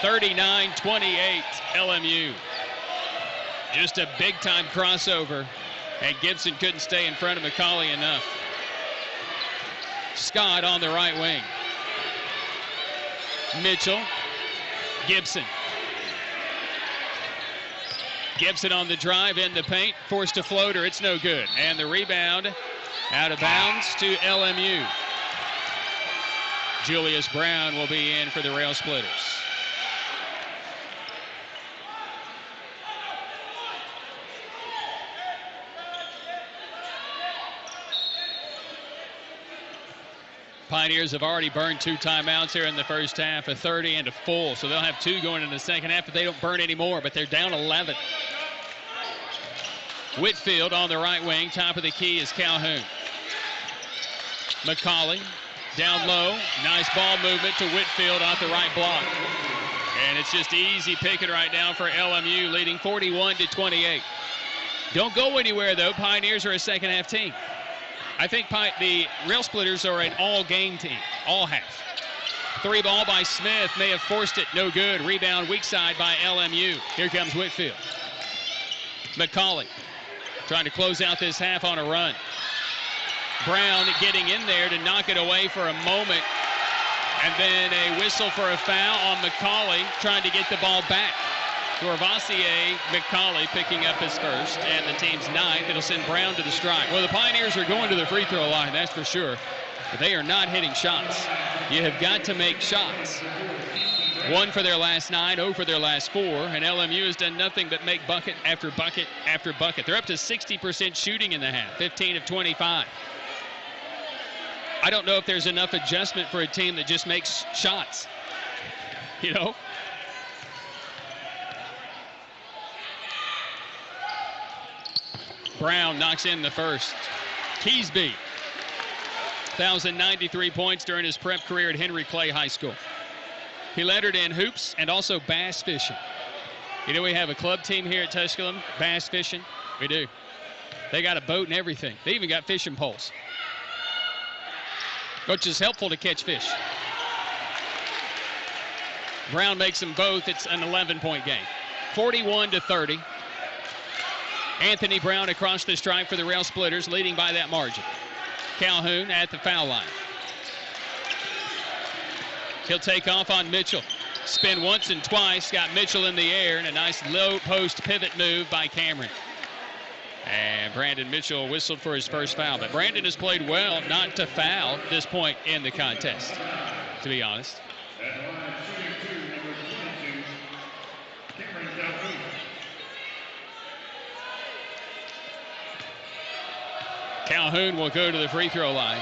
E: 39-28 LMU. Just a big-time crossover, and Gibson couldn't stay in front of McCauley enough. Scott on the right wing. Mitchell. Gibson. Gibson on the drive in the paint, forced a floater. It's no good. And the rebound out of bounds to LMU. Julius Brown will be in for the Rail Splitters. Pioneers have already burned 2 timeouts here in the first half, a 30 and a full, so they'll have 2 going in the second half if they don't burn any more, but they're down 11. Whitfield on the right wing, top of the key is Calhoun. McCauley down low, nice ball movement to Whitfield off the right block. And it's just easy picking right now for LMU, leading 41-28. Don't go anywhere, though. Pioneers are a second half team. I think the Rail Splitters are an all-game team, all half. 3 ball by Smith, may have forced it, no good. Rebound weak side by LMU. Here comes Whitfield. McCauley trying to close out this half on a run. Brown getting in there to knock it away for a moment. And then a whistle for a foul on McCauley, trying to get the ball back. Gorvasier McCauley picking up his first, and the team's 9th. It'll send Brown to the strike. Well, the Pioneers are going to the free throw line, that's for sure. But they are not hitting shots. You have got to make shots. 1 for their last 9, 0 for their last 4, and LMU has done nothing but make bucket after bucket after bucket. They're up to 60% shooting in the half, 15 of 25. I don't know if there's enough adjustment for a team that just makes shots. You know? Brown knocks in the first. Keysby, 1,093 points during his prep career at Henry Clay High School. He lettered in hoops and also bass fishing. You know, we have a club team here at Tusculum, bass fishing. We do. They got a boat and everything. They even got fishing poles, which is helpful to catch fish. Brown makes them both. It's an 11-point game. 41-30. Anthony Brown across the stripe for the Rail Splitters, leading by that margin. Calhoun at the foul line. He'll take off on Mitchell. Spin once and twice, got Mitchell in the air, and a nice low post pivot move by Cameron. And Brandon Mitchell whistled for his first foul. But Brandon has played well not to foul at this point in the contest, to be honest. Calhoun will go to the free throw line.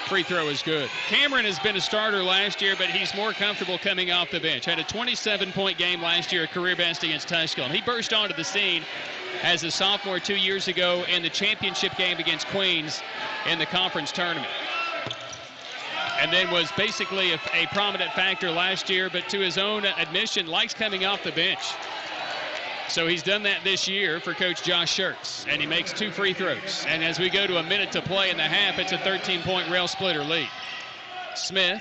E: Free throw is good. Cameron has been a starter last year, but he's more comfortable coming off the bench. Had a 27-point game last year, a career best against Tusculum. He burst onto the scene as a sophomore 2 years ago in the championship game against Queens in the conference tournament. And then was basically a prominent factor last year, but to his own admission, likes coming off the bench. So he's done that this year for Coach Josh Schertz, and he makes 2 free throws. And as we go to a minute to play in the half, it's a 13-point Rail Splitter lead. Smith,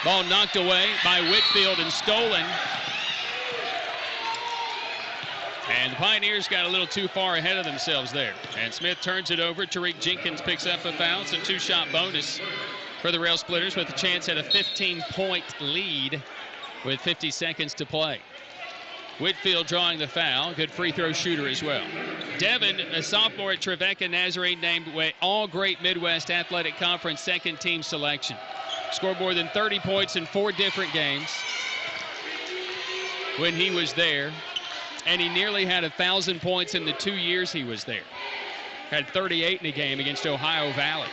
E: ball knocked away by Whitfield and stolen. And the Pioneers got a little too far ahead of themselves there. And Smith turns it over. Tariq Jenkins picks up a foul. It's a 2-shot bonus for the Rail Splitters with a chance at a 15-point lead with 50 seconds to play. Whitfield drawing the foul. Good free throw shooter as well. Devin, a sophomore at Trevecca Nazarene, named All-Great Midwest Athletic Conference second team selection. Scored more than 30 points in 4 different games when he was there. And he nearly had 1,000 points in the 2 years he was there. Had 38 in a game against Ohio Valley.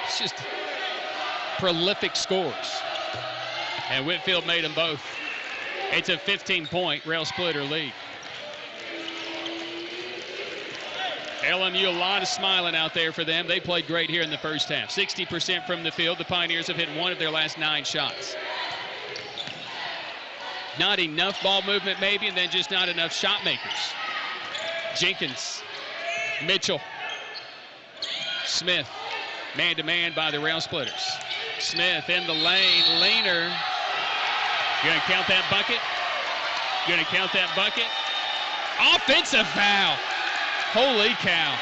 E: It's just prolific scores. And Whitfield made them both. It's a 15-point rail splitter lead. LMU, a lot of smiling out there for them. They played great here in the first half. 60% from the field. The Pioneers have hit 1 of their last 9 shots. Not enough ball movement maybe, and then just not enough shot makers. Jenkins, Mitchell, Smith, man-to-man by the rail splitters. Smith in the lane, Leaner. Gonna count that bucket? Gonna count that bucket? Offensive foul. Holy cow.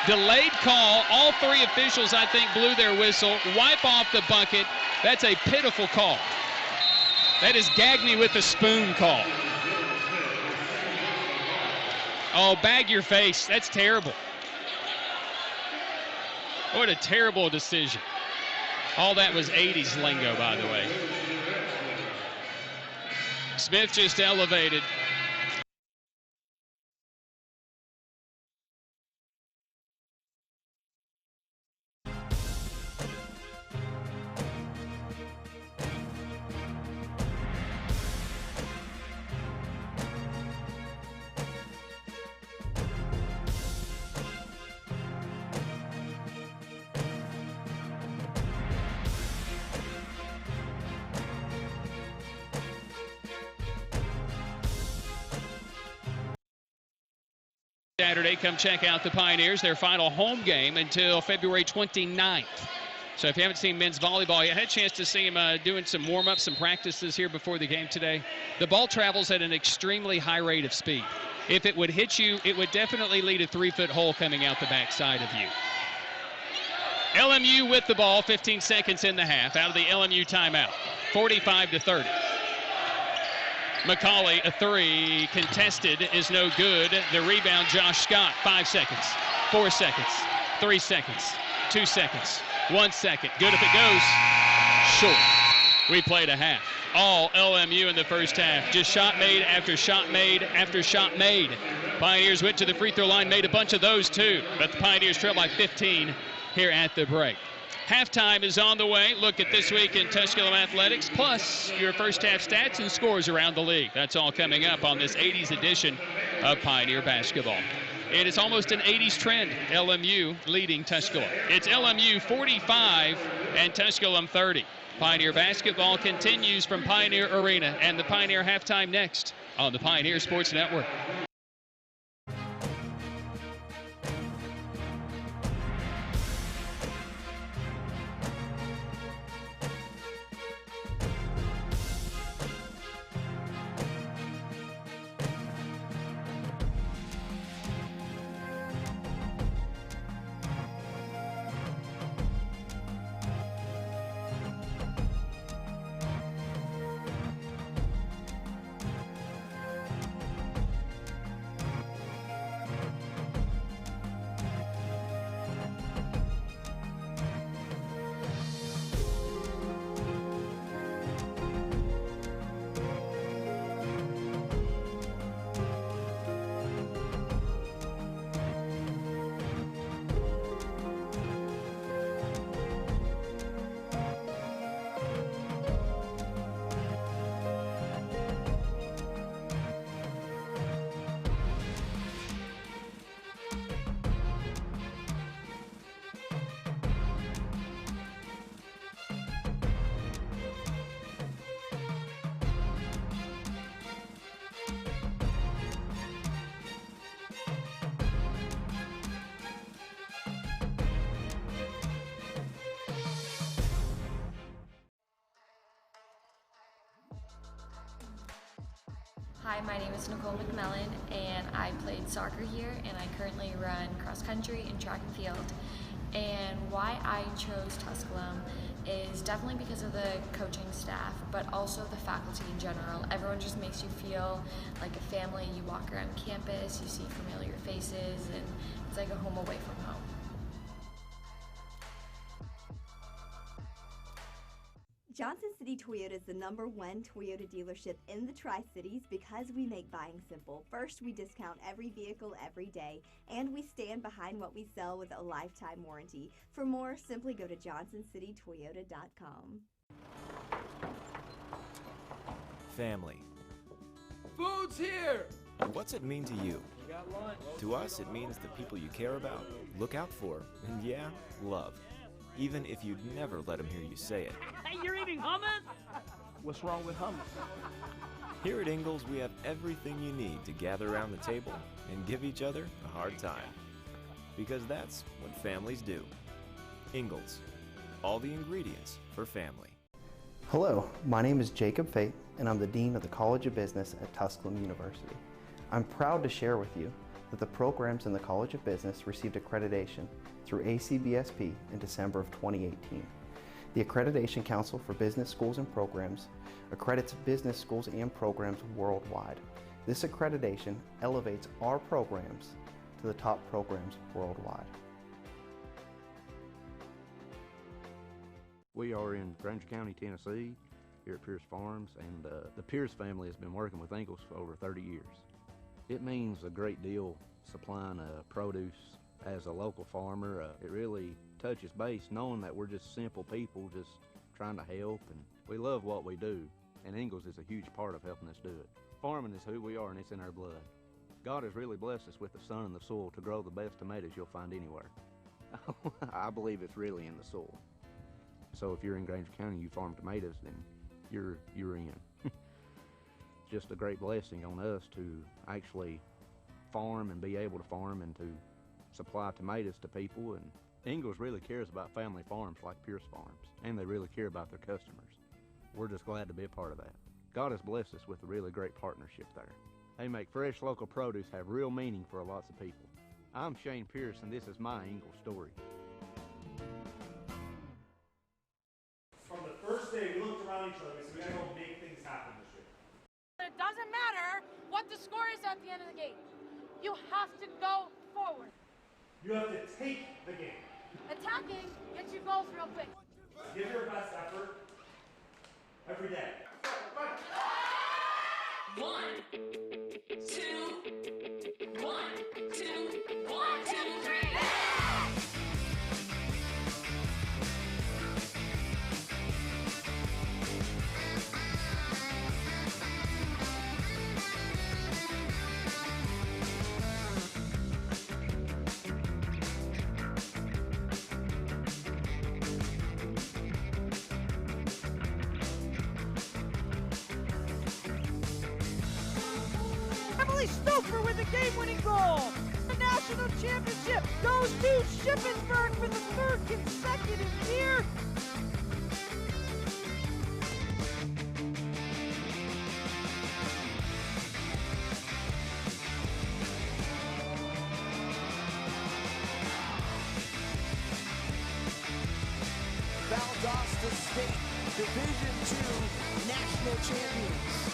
E: Delayed call. All 3 officials, I think, blew their whistle. Wipe off the bucket. That's a pitiful call. That is gag me with a spoon call. Oh, bag your face. That's terrible. What a terrible decision. All that was 80s lingo, by the way. Smith just elevated. Saturday, come check out the Pioneers, their final home game until February 29th. So if you haven't seen men's volleyball, you had a chance to see them doing some warm-ups, some practices here before the game today. The ball travels at an extremely high rate of speed. If it would hit you, it would definitely lead a 3-foot hole coming out the backside of you. LMU with the ball, 15 seconds in the half, out of the LMU timeout, 45-30. McCauley, a 3, contested, is no good. The rebound, Josh Scott, 5 seconds, 4 seconds, 3 seconds, 2 seconds, 1 second. Good if it goes. Short. We played a half. All LMU in the first half. Just shot made after shot made after shot made. Pioneers went to the free throw line, made a bunch of those too. But the Pioneers trail by 15 here at the break. Halftime is on the way. Look at this week in Tusculum Athletics, plus your first half stats and scores around the league. That's all coming up on this 80s edition of Pioneer Basketball. It is almost an 80s trend, LMU leading Tusculum. It's LMU 45 and Tusculum 30. Pioneer Basketball continues from Pioneer Arena, and the Pioneer halftime next on the Pioneer Sports Network.
L: Hi, my name is Nicole McMillan, and I played soccer here, and I currently run cross country and track and field. And why I chose Tusculum is definitely because of the coaching staff, but also the faculty in general. Everyone just makes you feel like a family. You walk around campus, you see familiar faces, and it's like a home away from home.
A: Johnson City Toyota is the #1 Toyota dealership in the Tri-Cities because we make buying simple. First, we discount every vehicle every day, and we stand behind what we sell with a lifetime warranty. For more, simply go to johnsoncitytoyota.com.
C: Family.
M: Food's here!
C: What's it mean to you?
M: We got lunch.
C: To us, it means the people you care about, look out for, and yeah, love. Even if you'd never let them hear you say it.
K: Hey, you're eating hummus? What's wrong with hummus?
C: Here at Ingalls, we have everything you need to gather around the table and give each other a hard time. Because that's what families do. Ingalls, all the ingredients for family.
N: Hello, my name is Jacob Fate, and I'm the Dean of the College of Business at Tusculum University. I'm proud to share with you that the programs in the College of Business received accreditation through ACBSP in December of 2018. The Accreditation Council for Business Schools and Programs accredits business schools and programs worldwide. This accreditation elevates our programs to the top programs worldwide.
O: We are in Granger County, Tennessee, here at Pierce Farms, and the Pierce family has been working with Ingalls for over 30 years. It means a great deal supplying produce as a local farmer. It really touches base knowing that we're just simple people just trying to help, and we love what we do, and Ingalls is a huge part of helping us do it. Farming is who we are, and it's in our blood. God has really blessed us with the sun and the soil to grow the best tomatoes you'll find anywhere. I believe it's really in the soil. So if you're in Granger County and you farm tomatoes, then you're in. Just a great blessing on us to actually farm and be able to farm and to supply tomatoes to people. And Ingalls really cares about family farms like Pierce Farms, and they really care about their customers. We're just glad to be a part of that. God has blessed us with a really great partnership there. They make fresh local produce have real meaning for lots of people. I'm Shane Pierce, and this is my Ingalls story.
P: From the first day, we looked around each other and we said, we gotta go make things happen this year.
Q: It doesn't matter what the score is at the end of the game. You have to go forward.
P: You have to take the game.
Q: Attacking gets you goals real quick.
P: Give your best effort every day.
R: 1, 2, 1, 2, 1, 2, 3.
S: Stouffer with a game-winning goal. The national championship goes to Shippensburg for the 3rd consecutive year.
T: Valdosta State, Division II national champions.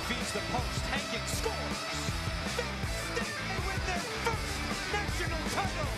T: Feeds the post, Hankins scores! They win their first national title!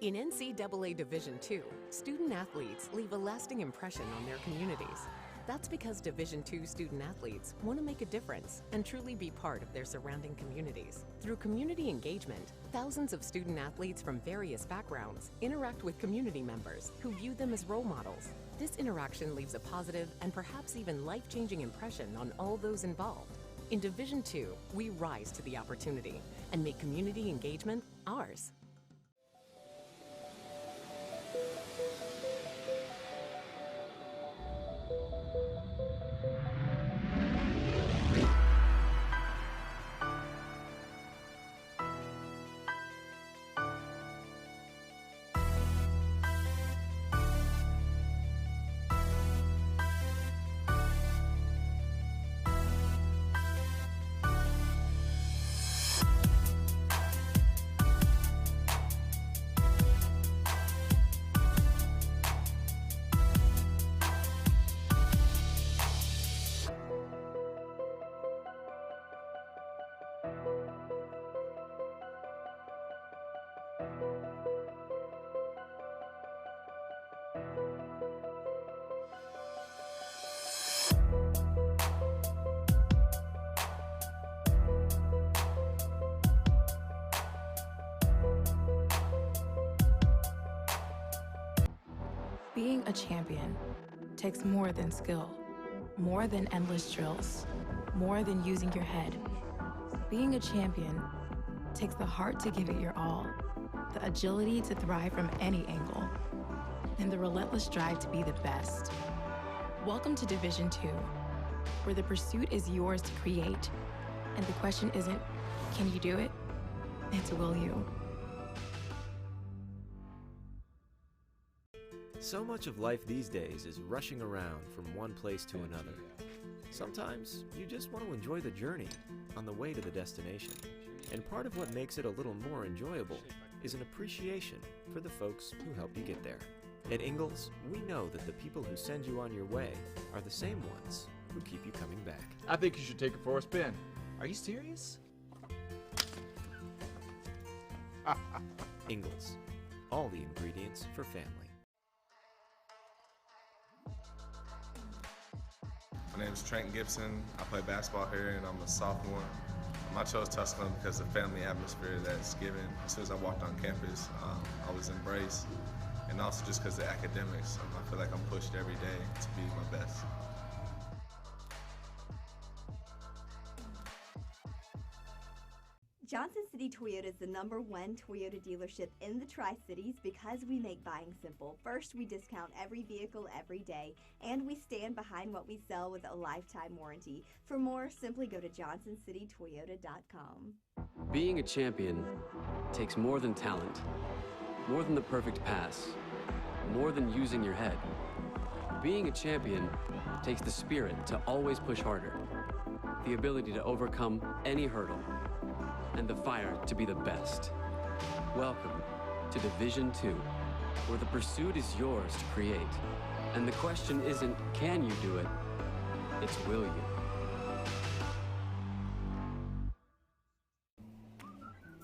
I: In NCAA Division II, student athletes leave a lasting impression on their communities. That's because Division II student athletes want to make a difference and truly be part of their surrounding communities. Through community engagement, thousands of student athletes from various backgrounds interact with community members who view them as role models. This interaction leaves a positive and perhaps even life-changing impression on all those involved. In Division II, we rise to the opportunity and make community engagement ours.
U: Being a champion takes more than skill, more than endless drills, more than using your head. Being a champion takes the heart to give it your all, the agility to thrive from any angle, and the relentless drive to be the best. Welcome to Division II, where the pursuit is yours to create, and the question isn't, can you do it? It's, will you?
C: So much of life these days is rushing around from one place to another. Sometimes you just want to enjoy the journey on the way to the destination. And part of what makes it a little more enjoyable is an appreciation for the folks who help you get there. At Ingalls, we know that the people who send you on your way are the same ones who keep you coming back.
M: I think you should take it for a spin. Are you serious?
C: Ingalls, all the ingredients for family.
V: My name is Trent Gibson. I play basketball here and I'm a sophomore. I chose Tusculum because of the family atmosphere that it's given. As soon as I walked on campus, I was embraced. And also just because of the academics. I feel like I'm pushed every day to be my best.
A: Johnson City Toyota is the #1 Toyota dealership in the Tri-Cities because we make buying simple. First, we discount every vehicle every day, and we stand behind what we sell with a lifetime warranty. For more, simply go to johnsоncitytoyota.com.
B: Being a champion takes more than talent, more than the perfect pass, more than using your head. Being a champion takes the spirit to always push harder, the ability to overcome any hurdle, and the fire to be the best. Welcome to Division II, where the pursuit is yours to create. And the question isn't, can you do it? It's, will you?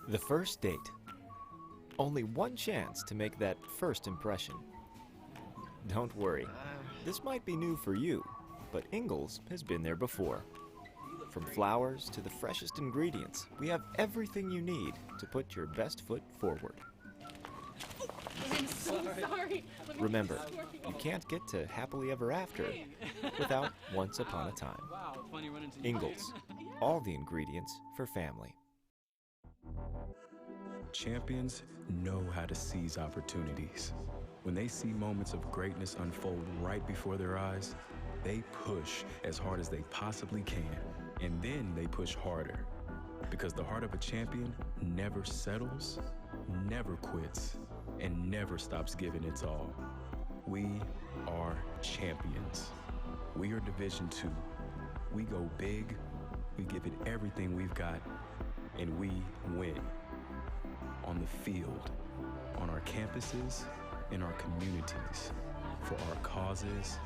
C: The first date. Only one chance to make that first impression. Don't worry, this might be new for you, but Ingalls has been there before. From flowers to the freshest ingredients, we have everything you need to put your best foot forward.
F: I'm so sorry.
C: Remember, you can't get to happily ever after without once upon a time. Ingalls, all the ingredients for family.
G: Champions know how to seize opportunities. When they see moments of greatness unfold right before their eyes, they push as hard as they possibly can. And then they push harder. Because the heart of a champion never settles, never quits, and never stops giving its all. We are champions. We are Division II. We go big, we give it everything we've got, and we win. On the field, on our campuses, in our communities, for our causes,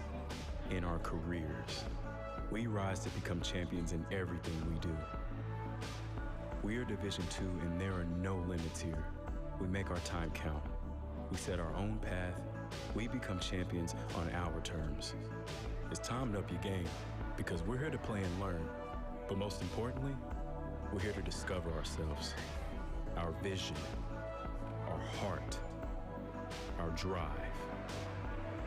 G: in our careers. We rise to become champions in everything we do. We are Division II, and there are no limits here. We make our time count. We set our own path. We become champions on our terms. It's time to up your game because we're here to play and learn. But most importantly, we're here to discover ourselves, our vision, our heart, our drive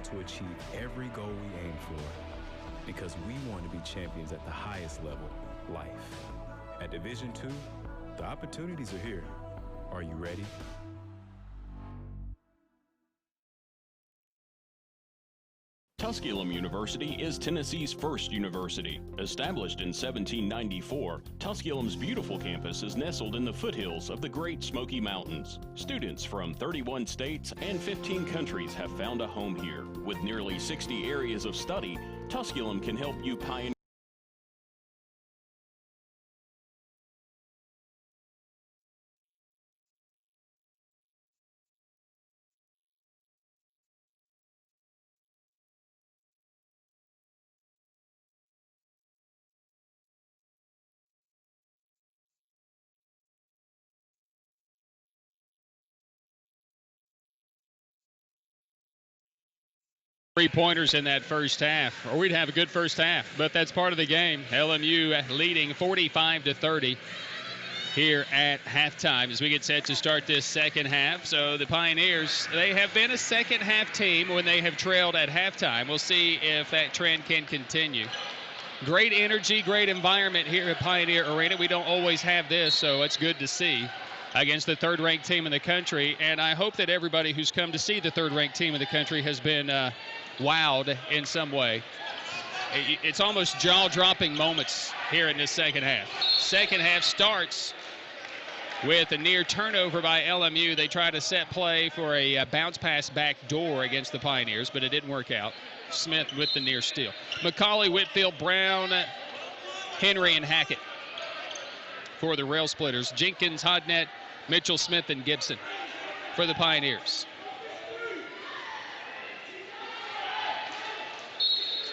G: to achieve every goal we aim for because we want to be champions at the highest level, life. At Division II, the opportunities are here. Are you ready?
D: Tusculum University is Tennessee's first university. Established in 1794, Tusculum's beautiful campus is nestled in the foothills of the Great Smoky Mountains. Students from 31 states and 15 countries have found a home here. With nearly 60 areas of study, Tusculum can help you pioneer
E: 3-pointers in that first half, or we'd have a good first half, but that's part of the game. LMU leading 45-30 here at halftime as we get set to start this second half. So the Pioneers, they have been a second half team when they have trailed at halftime. We'll see if that trend can continue. Great energy, great environment here at Pioneer Arena. We don't always have this, so it's good to see against the third-ranked team in the country. And I hope that everybody who's come to see the third-ranked team in the country has been wowed in some way. It's almost jaw-dropping moments here in this second half. Second half starts with a near turnover by LMU. They try to set play for a bounce pass back door against the Pioneers, but it didn't work out. Smith with the near steal. McCauley, Whitfield, Brown, Henry, and Hackett for the Rail Splitters. Jenkins, Hodnett, Mitchell, Smith, and Gibson for the Pioneers.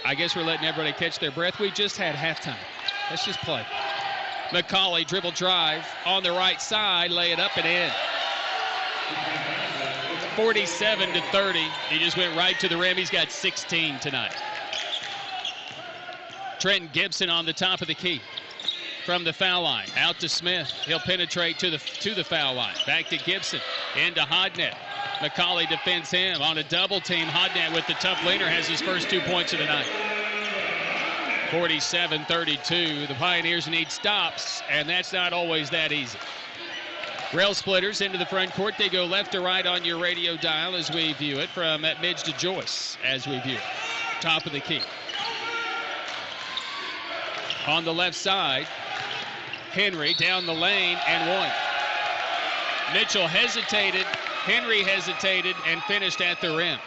E: I guess we're letting everybody catch their breath. We just had halftime. Let's just play. McCauley, dribble drive on the right side, lay it up and in. 47-30. He just went right to the rim. He's got 16 tonight. Trenton Gibson on the top of the key from the foul line. Out to Smith. He'll penetrate to the foul line. Back to Gibson. Into Hodnett. McCauley defends him on a double team. Hodnett with the tough leaner has his first 2 points of the night. 47-32. The Pioneers need stops, and that's not always that easy. Rail Splitters into the front court. They go left to right on your radio dial as we view it, from Midge to Joyce as we view it. Top of the key. On the left side, Henry down the lane and one. Mitchell hesitated. Henry hesitated and finished at the rim.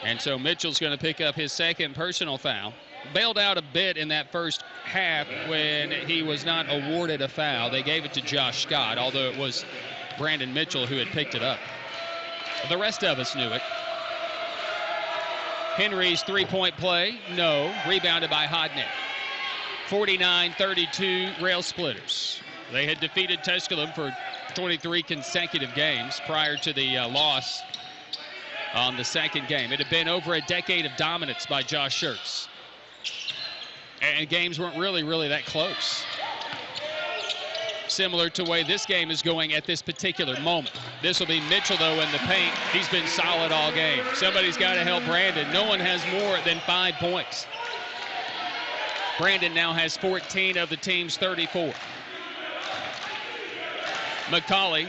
E: And so Mitchell's going to pick up his second personal foul. Bailed out a bit in that first half when he was not awarded a foul. They gave it to Josh Scott, although it was Brandon Mitchell who had picked it up. The rest of us knew it. Henry's three-point play, no. Rebounded by Hodnett. 49-32 Rail Splitters. They had defeated Tusculum for 23 consecutive games prior to the loss on the second game. It had been over a decade of dominance by Josh Schertz. And games weren't really that close. Similar to the way this game is going at this particular moment. This will be Mitchell, though, in the paint. He's been solid all game. Somebody's got to help Brandon. No one has more than 5 points. Brandon now has 14 of the team's 34. McCauley,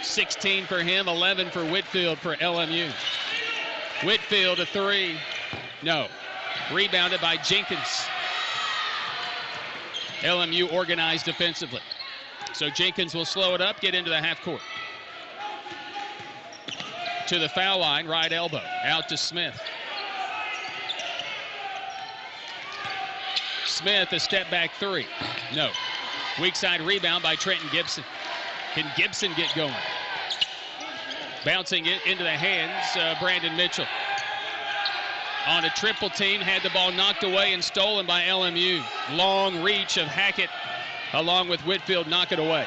E: 16 for him, 11 for Whitfield for LMU. Whitfield a three, no. Rebounded by Jenkins. LMU organized defensively. So Jenkins will slow it up, get into the half court. To the foul line, right elbow, out to Smith. Smith, a step back three, no. Weak side rebound by Trenton Gibson. Can Gibson get going? Bouncing it into the hands of Brandon Mitchell. On a triple team, had the ball knocked away and stolen by LMU. Long reach of Hackett along with Whitfield, knock it away.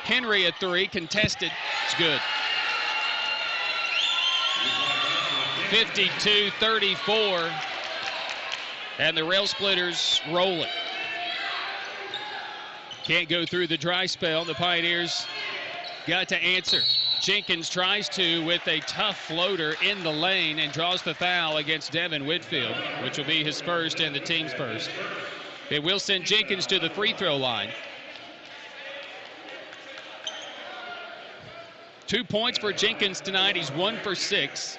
E: Henry a three, contested. It's good. 52-34. And the Rail Splitters rolling. Can't go through the dry spell. The Pioneers got to answer. Jenkins tries to with a tough floater in the lane and draws the foul against Devin Whitfield, which will be his first and the team's first. It will send Jenkins to the free throw line. 2 points for Jenkins tonight. He's 1 for 6.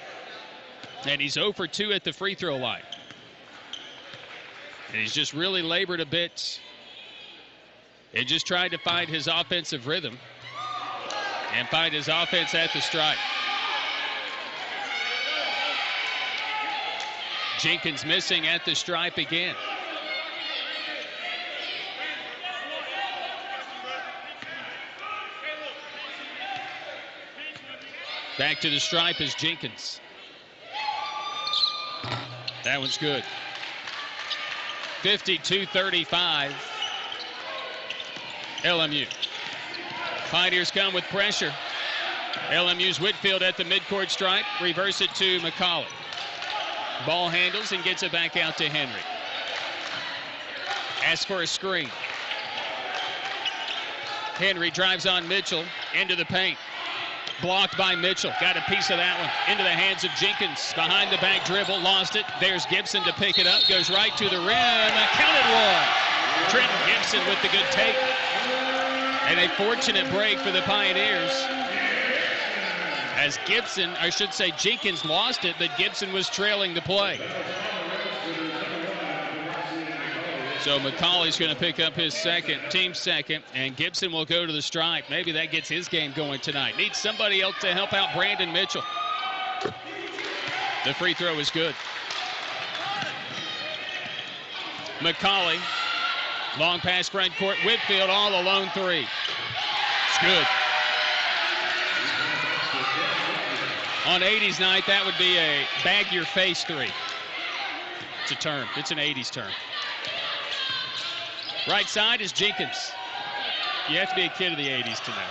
E: And he's 0 for 2 at the free throw line. And he's just really labored a bit and just tried to find his offensive rhythm and find his offense at the stripe. Jenkins missing at the stripe again. Back to the stripe is Jenkins. That one's good. 52-35. LMU. Pioneers come with pressure. LMU's Whitfield at the midcourt stripe. Reverse it to McCauley. Ball handles and gets it back out to Henry. Asks for a screen. Henry drives on Mitchell into the paint. Blocked by Mitchell. Got a piece of that one into the hands of Jenkins. Behind the back dribble, lost it. There's Gibson to pick it up. Goes right to the rim. Counted one. Trenton Gibson with the good take. And a fortunate break for the Pioneers. As Gibson, I should say Jenkins lost it, but Gibson was trailing the play. So McCauley's going to pick up his second, team second, and Gibson will go to the stripe. Maybe that gets his game going tonight. Needs somebody else to help out Brandon Mitchell. The free throw is good. McCauley, long pass front court. Whitfield all alone three. It's good. On 80s night, that would be a bag your face three. It's a term. It's an 80s term. Right side is Jenkins. You have to be a kid of the 80s to know.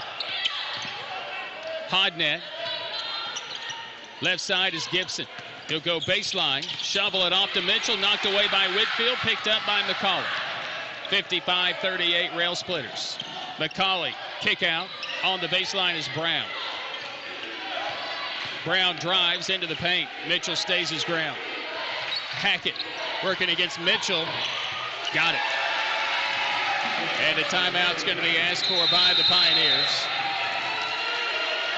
E: Hodnett. Left side is Gibson. He'll go baseline, shovel it off to Mitchell, knocked away by Whitfield, picked up by McCauley. 55-38 Rail Splitters. McCauley, kick out. On the baseline is Brown. Brown drives into the paint. Mitchell stays his ground. Hackett working against Mitchell. Got it. And a timeout's going to be asked for by the Pioneers.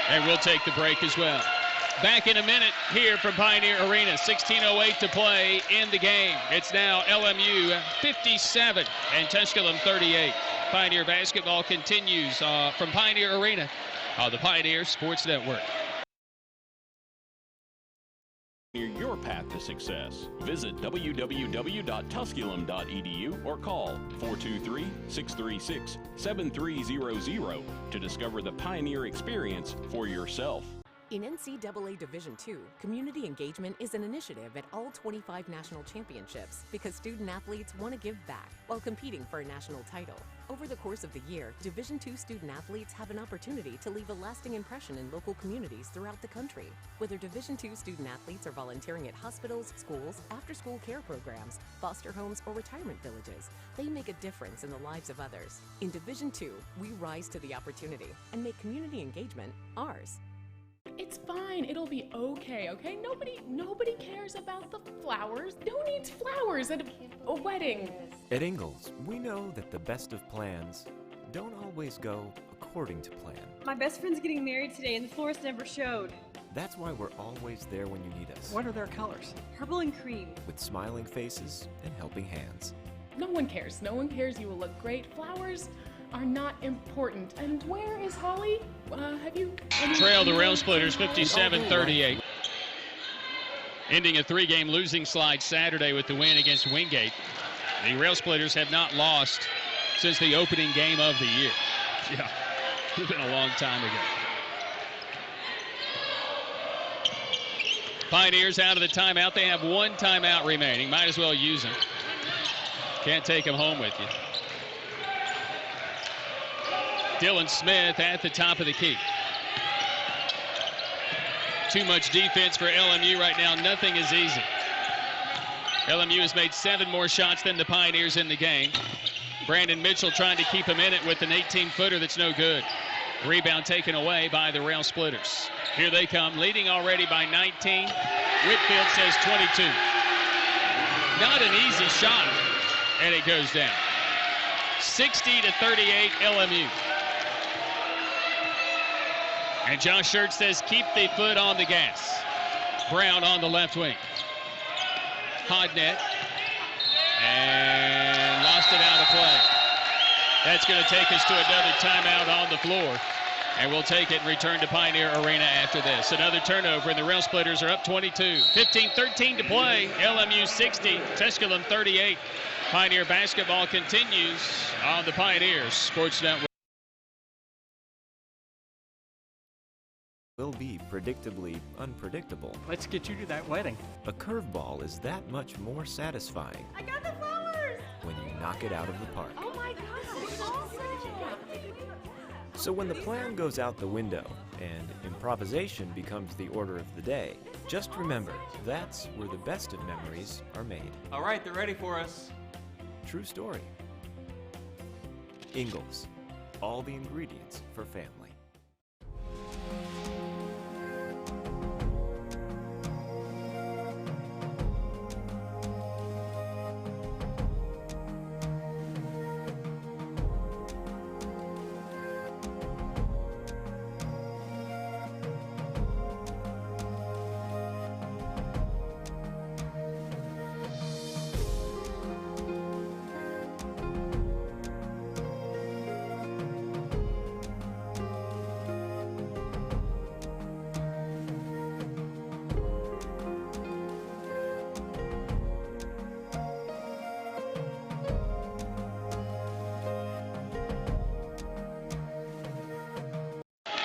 E: And we'll take the break as well. Back in a minute here from Pioneer Arena. 16:08 to play in the game. It's now LMU 57 and Tusculum 38. Pioneer basketball continues from Pioneer Arena on the Pioneer Sports Network.
D: Your path to success. Visit www.tusculum.edu or call 423-636-7300 to discover the Pioneer experience for yourself.
I: In NCAA Division II, community engagement is an initiative at all 25 national championships because student athletes want to give back while competing for a national title. Over the course of the year, Division II student athletes have an opportunity to leave a lasting impression in local communities throughout the country. Whether Division II student athletes are volunteering at hospitals, schools, after-school care programs, foster homes, or retirement villages, they make a difference in the lives of others. In Division II, we rise to the opportunity and make community engagement ours.
F: It's fine. It'll be okay, okay? Nobody cares about the flowers. Who needs flowers at a wedding?
C: At Ingalls, we know that the best of plans don't always go according to plan.
H: My best friend's getting married today and the florist never showed.
C: That's why we're always there when you need us.
K: What are their colors?
H: Purple and cream.
C: With smiling faces and helping hands.
F: No one cares. No one cares. You will look great. Flowers are not important. And where is Holly? Have you...
E: Trail the Rail Splitters 57-38. Ending a three-game losing slide Saturday with the win against Wingate. The Rail Splitters have not lost since the opening game of the year. Yeah, it's been a long time ago. Pioneers out of the timeout. They have one timeout remaining. Might as well use them. Can't take them home with you. Dylan Smith at the top of the key. Too much defense for LMU right now. Nothing is easy. LMU has made 7 more shots than the Pioneers in the game. Brandon Mitchell trying to keep him in it with an 18-footer that's no good. Rebound taken away by the Rail Splitters. Here they come, leading already by 19. Whitfield says 22. Not an easy shot, and it goes down. 60-38 LMU. And Josh Schertz says keep the foot on the gas. Brown on the left wing. Hodnett. And lost it out of play. That's going to take us to another timeout on the floor. And we'll take it and return to Pioneer Arena after this. Another turnover, and the Rail Splitters are up 22. 15-13 to play. LMU 60, Tusculum 38. Pioneer basketball continues on the Pioneers Sports Network.
C: Will be predictably unpredictable.
K: Let's get you to that wedding.
C: A curveball is that much more satisfying
Q: I got the flowers!
C: when you knock it out of the park.
Q: Oh my gosh, awesome!
C: So when the plan goes out the window and improvisation becomes the order of the day, just remember, that's where the best of memories are made.
J: All right, they're ready for us.
C: True story. Ingalls, all the ingredients for family.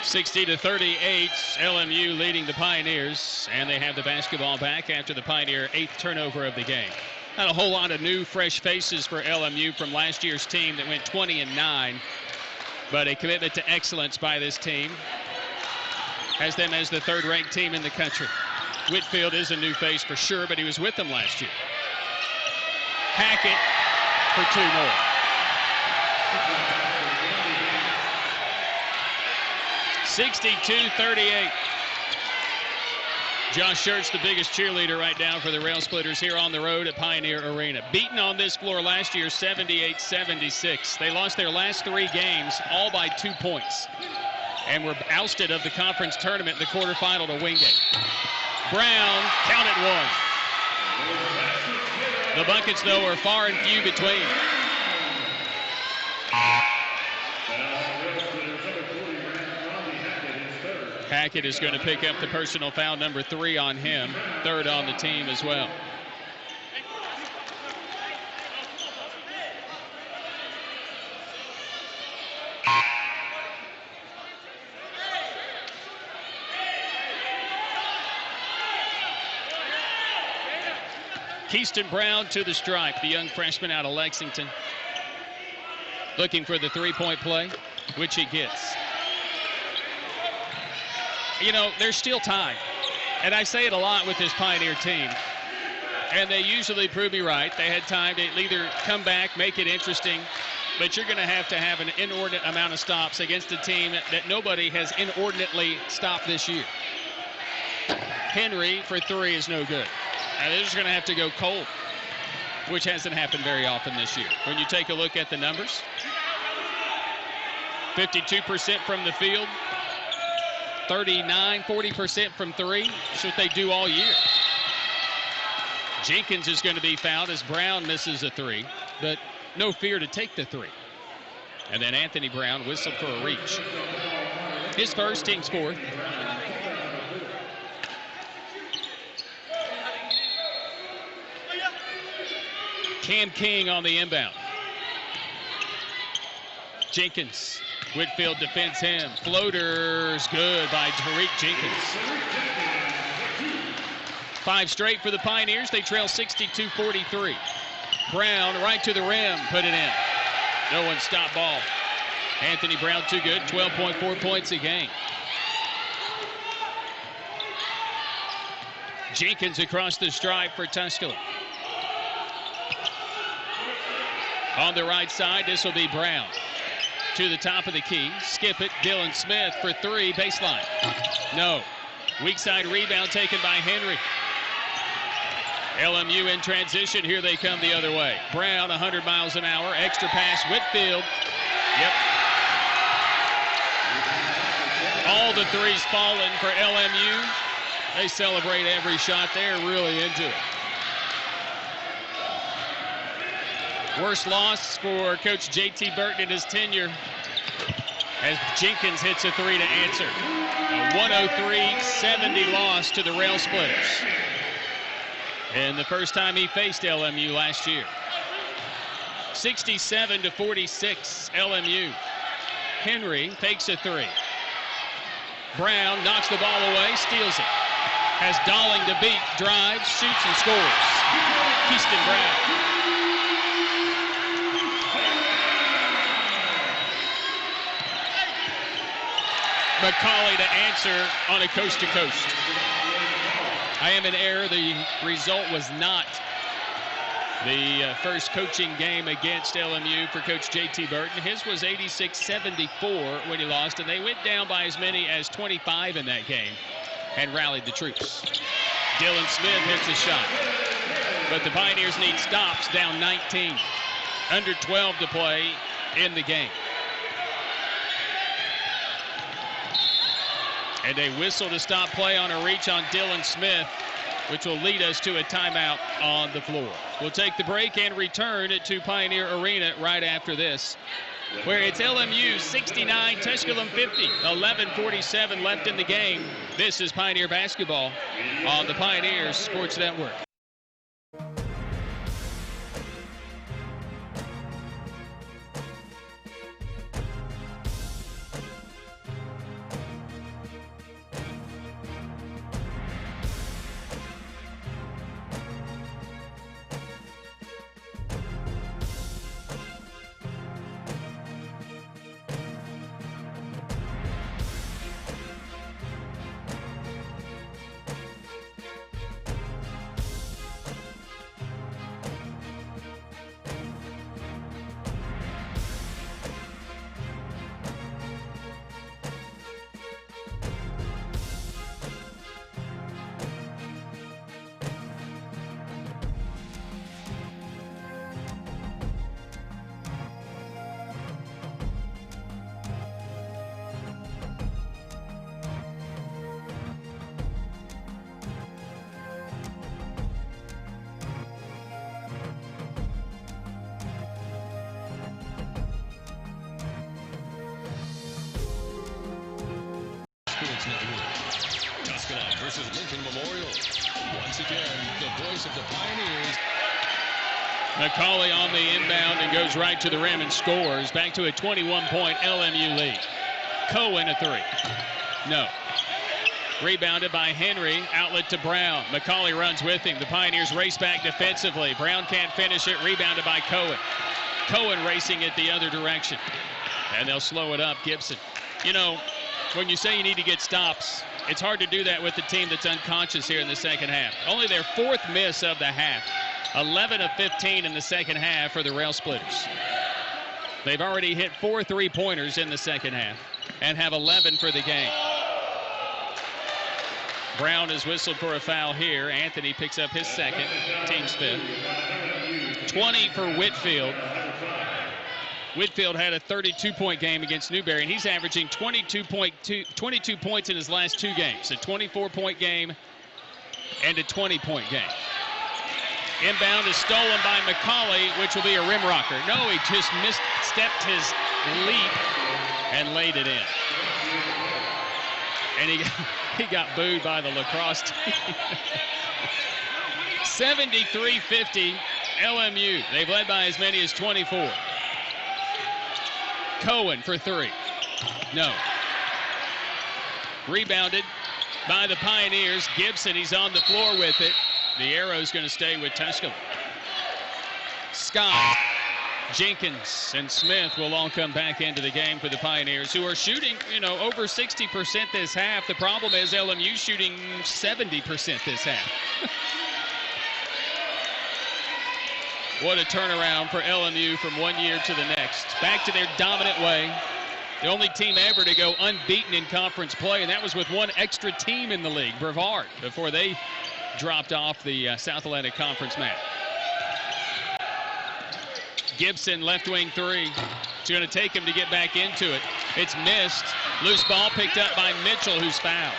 E: (60-38), LMU leading the Pioneers, and they have the basketball back after the Pioneer 8th turnover of the game. Not a whole lot of new, fresh faces for LMU from last year's team that went 20-9, but a commitment to excellence by this team has them as the 3rd-ranked team in the country. Whitfield is a new face for sure, but he was with them last year. Hackett for 2 more. (62-38). Josh Schertz, the biggest cheerleader right now for the Rail Splitters here on the road at Pioneer Arena. Beaten on this floor last year, 78-76. They lost their last 3 games, all by 2 points, and were ousted of the conference tournament in the quarterfinal to Wingate. Brown, count it 1. The buckets, though, are far and few between. Hackett is going to pick up the personal foul number 3 on him, 3rd on the team as well. Keyston Brown to the stripe, the young freshman out of Lexington. Looking for the 3-point play, which he gets. You know, there's still time. And I say it a lot with this Pioneer team. And they usually prove me right. They had time to either come back, make it interesting, but you're going to have an inordinate amount of stops against a team that nobody has inordinately stopped this year. Henry for 3 is no good. And they're just going to have to go cold, which hasn't happened very often this year. When you take a look at the numbers, 52% from the field, 40% from 3. That's what they do all year. Jenkins is going to be fouled as Brown misses a 3, but no fear to take the 3. And then Anthony Brown whistled for a reach. His first, team's 4th. Cam King on the inbound. Jenkins. Whitfield defends him. Floater's good by Tariq Jenkins. 5 straight for the Pioneers. They trail 62-43. Brown right to the rim. Put it in. No one stop ball. Anthony Brown too good, 12.4 points a game. Jenkins across the stripe for Tusculum. On the right side, this will be Brown. To the top of the key, skip it, Dylan Smith for three, baseline. No. Weak side rebound taken by Henry. LMU in transition, here they come the other way. Brown, 100 miles an hour, extra pass, Whitfield. Yep. All the threes falling for LMU. They celebrate every shot. They're really into it. Worst loss for Coach J.T. Burton in his tenure as Jenkins hits a three to answer. A 103-70 loss to the Rail Splitters. And the first time he faced LMU last year. 67-46 LMU. Henry takes a three. Brown knocks the ball away, steals it. Has Dolling to beat, drives, shoots, and scores. Keaston Brown. McCauley to answer on a coast-to-coast. I am in error. The result was not the first coaching game against LMU for Coach J.T. Burton. His was 86-74 when he lost, and they went down by as many as 25 in that game and rallied the troops. Dylan Smith hits a shot, but the Pioneers need stops, down 19. Under 12 to play in the game. And a whistle to stop play on a reach on Dylan Smith, which will lead us to a timeout on the floor. We'll take the break and return to Pioneer Arena right after this, where it's LMU 69, Tusculum 50, 11:47 left in the game. This is Pioneer basketball on the Pioneers Sports Network.
J: Tusculum versus Lincoln Memorial. Once again, the voice of the Pioneers.
E: McCauley on the inbound and goes right to the rim and scores. Back to a 21-point LMU lead. Cohen a three. No. Rebounded by Henry. Outlet to Brown. McCauley runs with him. The Pioneers race back defensively. Brown can't finish it. Rebounded by Cohen. Cohen racing it the other direction. And they'll slow it up. Gibson. You know, when you say you need to get stops, it's hard to do that with the team that's unconscious here in the second half. Only their fourth miss of the half. 11 of 15 in the second half for the Rail Splitters. They've already hit 4 3-pointers in the second half and have 11 for the game. Brown is whistled for a foul here. Anthony picks up his second, team's fifth. 20 for Whitfield. Whitfield had a 32-point game against Newberry, and he's averaging 22 points in his last 2 games. A 24-point game and a 20-point game. Inbound is stolen by McCauley, which will be a rim rocker. No, he just misstepped his leap and laid it in. And he got booed by the lacrosse team. 73-50 LMU. They've led by as many as 24. Cohen for 3. No. Rebounded by the Pioneers. Gibson, he's on the floor with it. The arrow's going to stay with Tusculum. Scott Jenkins and Smith will all come back into the game for the Pioneers, who are shooting, over 60% this half. The problem is LMU shooting 70% this half. What a turnaround for LMU from one year to the next. Back to their dominant way. The only team ever to go unbeaten in conference play, and that was with one extra team in the league, Brevard, before they dropped off the South Atlantic Conference map. Gibson, left wing three. It's going to take him to get back into it. It's missed. Loose ball picked up by Mitchell, who's fouled.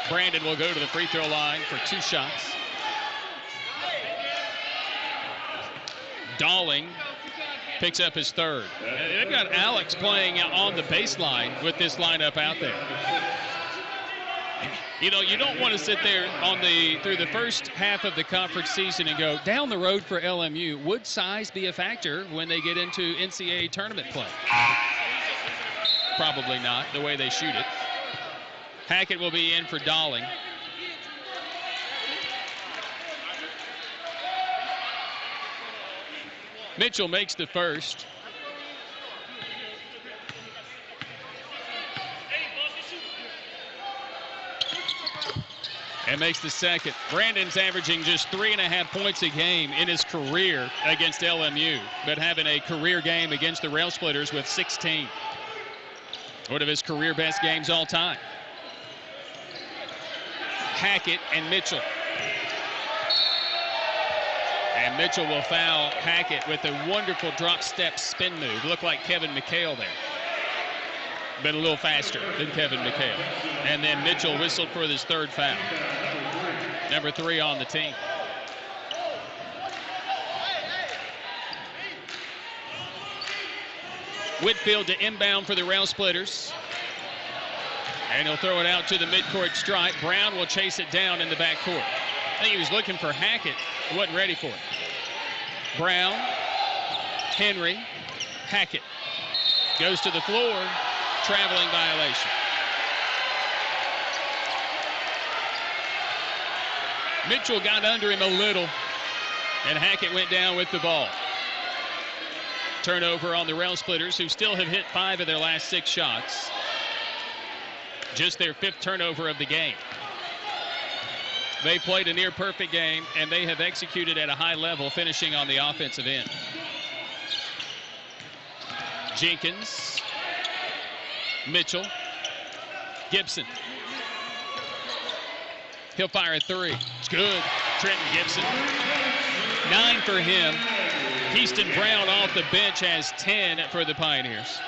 E: Brandon will go to the free throw line for 2 shots. Dowling picks up his third. They've got Alex playing on the baseline with this lineup out there. You don't want to sit there through the first half of the conference season and go down the road for LMU. Would size be a factor when they get into NCAA tournament play? Probably not, the way they shoot it. Hackett will be in for Dowling. Mitchell makes the first. And makes the second. Brandon's averaging just 3.5 points a game in his career against LMU, but having a career game against the Rail Splitters with 16. One of his career best games all time. Hackett and Mitchell. And Mitchell will foul Hackett with a wonderful drop step spin move. Looked like Kevin McHale there, but a little faster than Kevin McHale. And then Mitchell whistled for his third foul. Number 3 on the team. Whitfield to inbound for the Rail Splitters. And he'll throw it out to the midcourt stripe. Brown will chase it down in the backcourt. I think he was looking for Hackett. He wasn't ready for it. Brown, Henry, Hackett. Goes to the floor. Traveling violation. Mitchell got under him a little, and Hackett went down with the ball. Turnover on the Rail Splitters, who still have hit 5 of their last 6 shots. Just their 5th turnover of the game. They played a near-perfect game, and they have executed at a high level, finishing on the offensive end. Jenkins. Mitchell. Gibson. He'll fire a 3. It's good. Trenton Gibson. 9 for him. Keaston Brown off the bench has 10 for the Pioneers.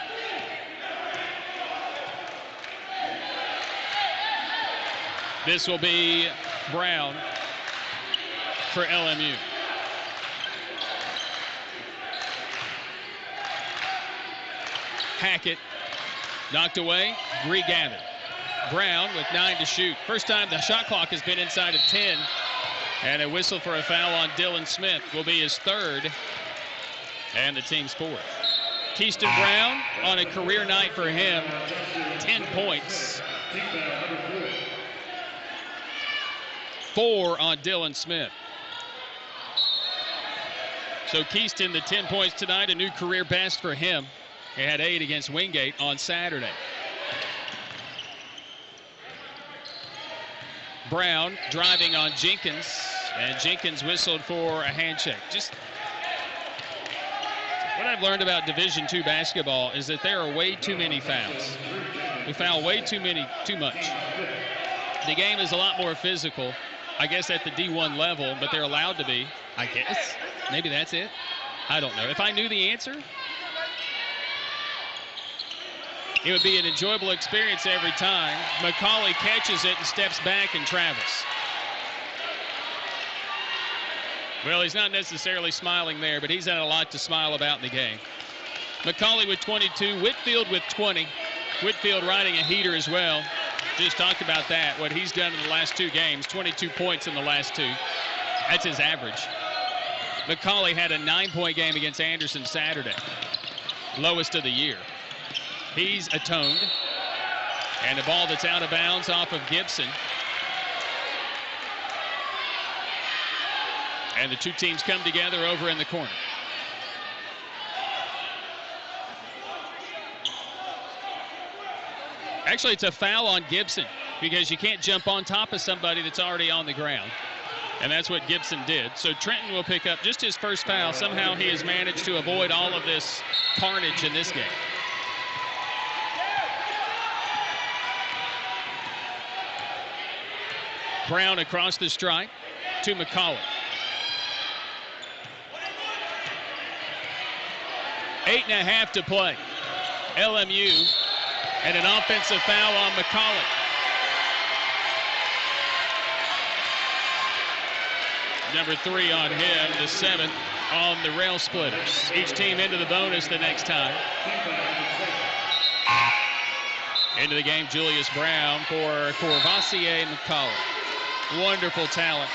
E: This will be Brown for LMU. Hackett knocked away, regathered. Brown with 9 to shoot. First time the shot clock has been inside of 10. And a whistle for a foul on Dylan Smith will be his 3rd and the team's 4th. Keaston Brown on a career night for him, 10 points. 4 on Dylan Smith. So Keaston, the 10 points tonight, a new career best for him. He had 8 against Wingate on Saturday. Brown driving on Jenkins, and Jenkins whistled for a handshake. Just what I've learned about Division II basketball is that there are way too many fouls. We foul way too much. The game is a lot more physical, I guess, at the D1 level, but they're allowed to be, I guess. Maybe that's it. I don't know. If I knew the answer, it would be an enjoyable experience every time. McCauley catches it and steps back and travels. Well, he's not necessarily smiling there, but he's had a lot to smile about in the game. McCauley with 22, Whitfield with 20. Whitfield riding a heater as well. Just talked about that, what he's done in the last 2 games, 22 points in the last 2. That's his average. McCauley had a 9-point game against Anderson Saturday, lowest of the year. He's atoned. And a ball that's out of bounds off of Gibson. And the 2 teams come together over in the corner. Actually, it's a foul on Gibson because you can't jump on top of somebody that's already on the ground. And that's what Gibson did. So Trenton will pick up just his first foul. Somehow he has managed to avoid all of this carnage in this game. Brown across the stripe to McCullough. 8.5 to play. LMU and an offensive foul on McCullough. Number 3 on him, the 7th on the Rail Splitters. Each team into the bonus the next time. Into the game, Julius Brown for Courvoisier McCullough. Wonderful talent.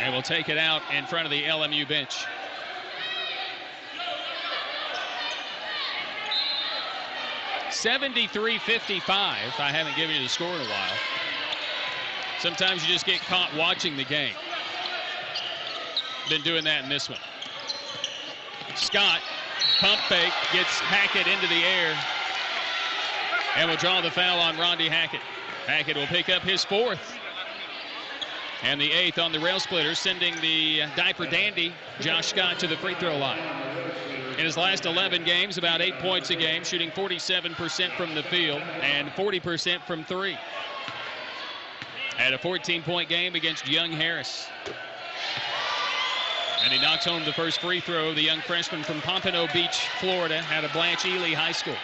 E: And we'll take it out in front of the LMU bench. $73-55. I haven't given you the score in a while. Sometimes you just get caught watching the game. Been doing that in this one. Scott, pump fake, gets Hackett into the air. And will draw the foul on Rondi Hackett. Hackett will pick up his 4th. And the 8th on the Rail Splitters, sending the diaper dandy, Josh Scott, to the free throw line. In his last 11 games, about 8 points a game, shooting 47% from the field and 40% from 3. Had a 14-point game against Young Harris. And he knocks home the first free throw, the young freshman from Pompano Beach, Florida, out of Blanche Ely High School.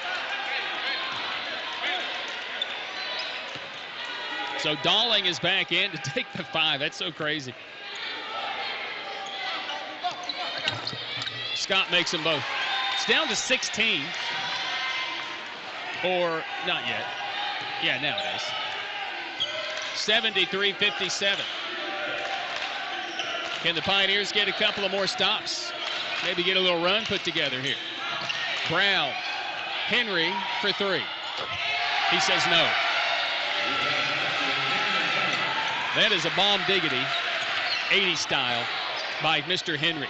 E: So Dalling is back in to take the 5. That's so crazy. Scott makes them both. It's down to 16. Or not yet. Yeah, now it is. 73-57. Can the Pioneers get a couple of more stops? Maybe get a little run put together here. Brown, Henry for 3. He says no. That is a bomb diggity, 80 style, by Mr. Henry.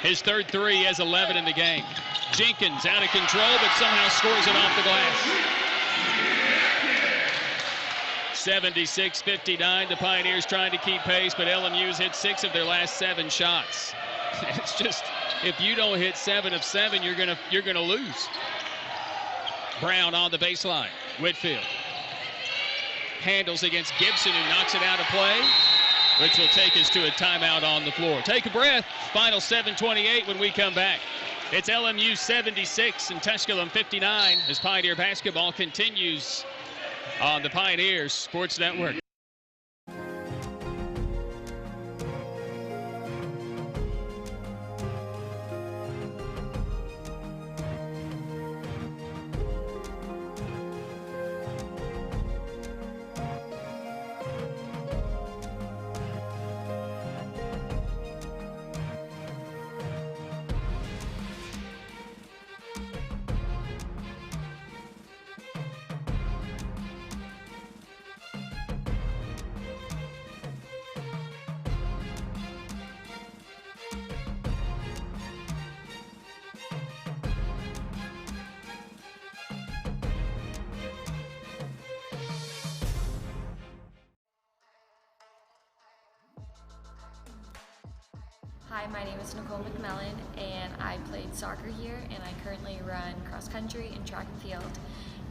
E: His 3rd 3 has 11 in the game. Jenkins out of control, but somehow scores it off the glass. 76-59. The Pioneers trying to keep pace, but LMU's hit 6 of their last 7 shots. It's just, if you don't hit 7 of 7, you're gonna lose. Brown on the baseline. Whitfield handles against Gibson, who knocks it out of play, which will take us to a timeout on the floor. Take a breath. Final 7:28 when we come back. It's LMU 76 and Tusculum 59 as Pioneer basketball continues on the Pioneers Sports Network.
L: Hi, my name is Nicole McMillan, and I played soccer here, and I currently run cross country and track and field.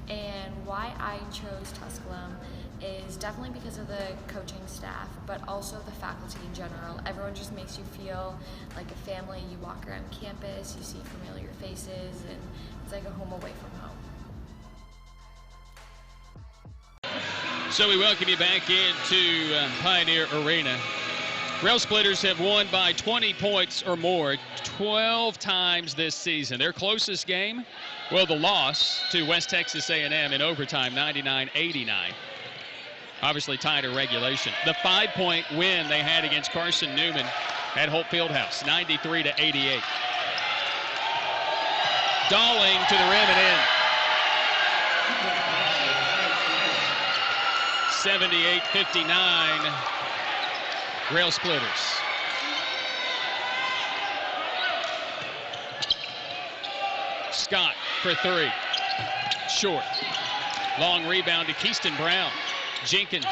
L: And why I chose Tusculum is definitely because of the coaching staff, but also the faculty in general. Everyone just makes you feel like a family. You walk around campus, you see familiar faces, and it's like a home away from home.
E: So we welcome you back into Pioneer Arena. Rail Splitters have won by 20 points or more 12 times this season. Their closest game, well, the loss to West Texas A&M in overtime, 99-89. Obviously tied to regulation. The 5-point win they had against Carson Newman at Holt Fieldhouse, 93-88. Dalling to the rim and in. 78-59, Rail Splitters. Scott for three. Short. Long rebound to Keaston Brown. Jenkins.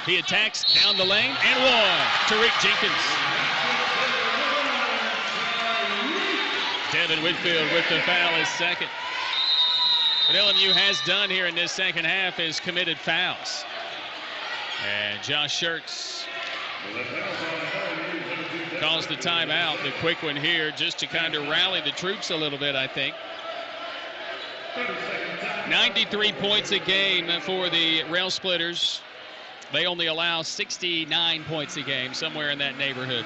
E: He attacks down the lane and one. Tariq Jenkins. Devin Whitfield with the foul, his second. What LMU has done here in this second half is committed fouls. And Josh Schertz calls the timeout, the quick one here, just to kind of rally the troops a little bit, I think. 93 points a game for the Rail Splitters. They only allow 69 points a game, somewhere in that neighborhood.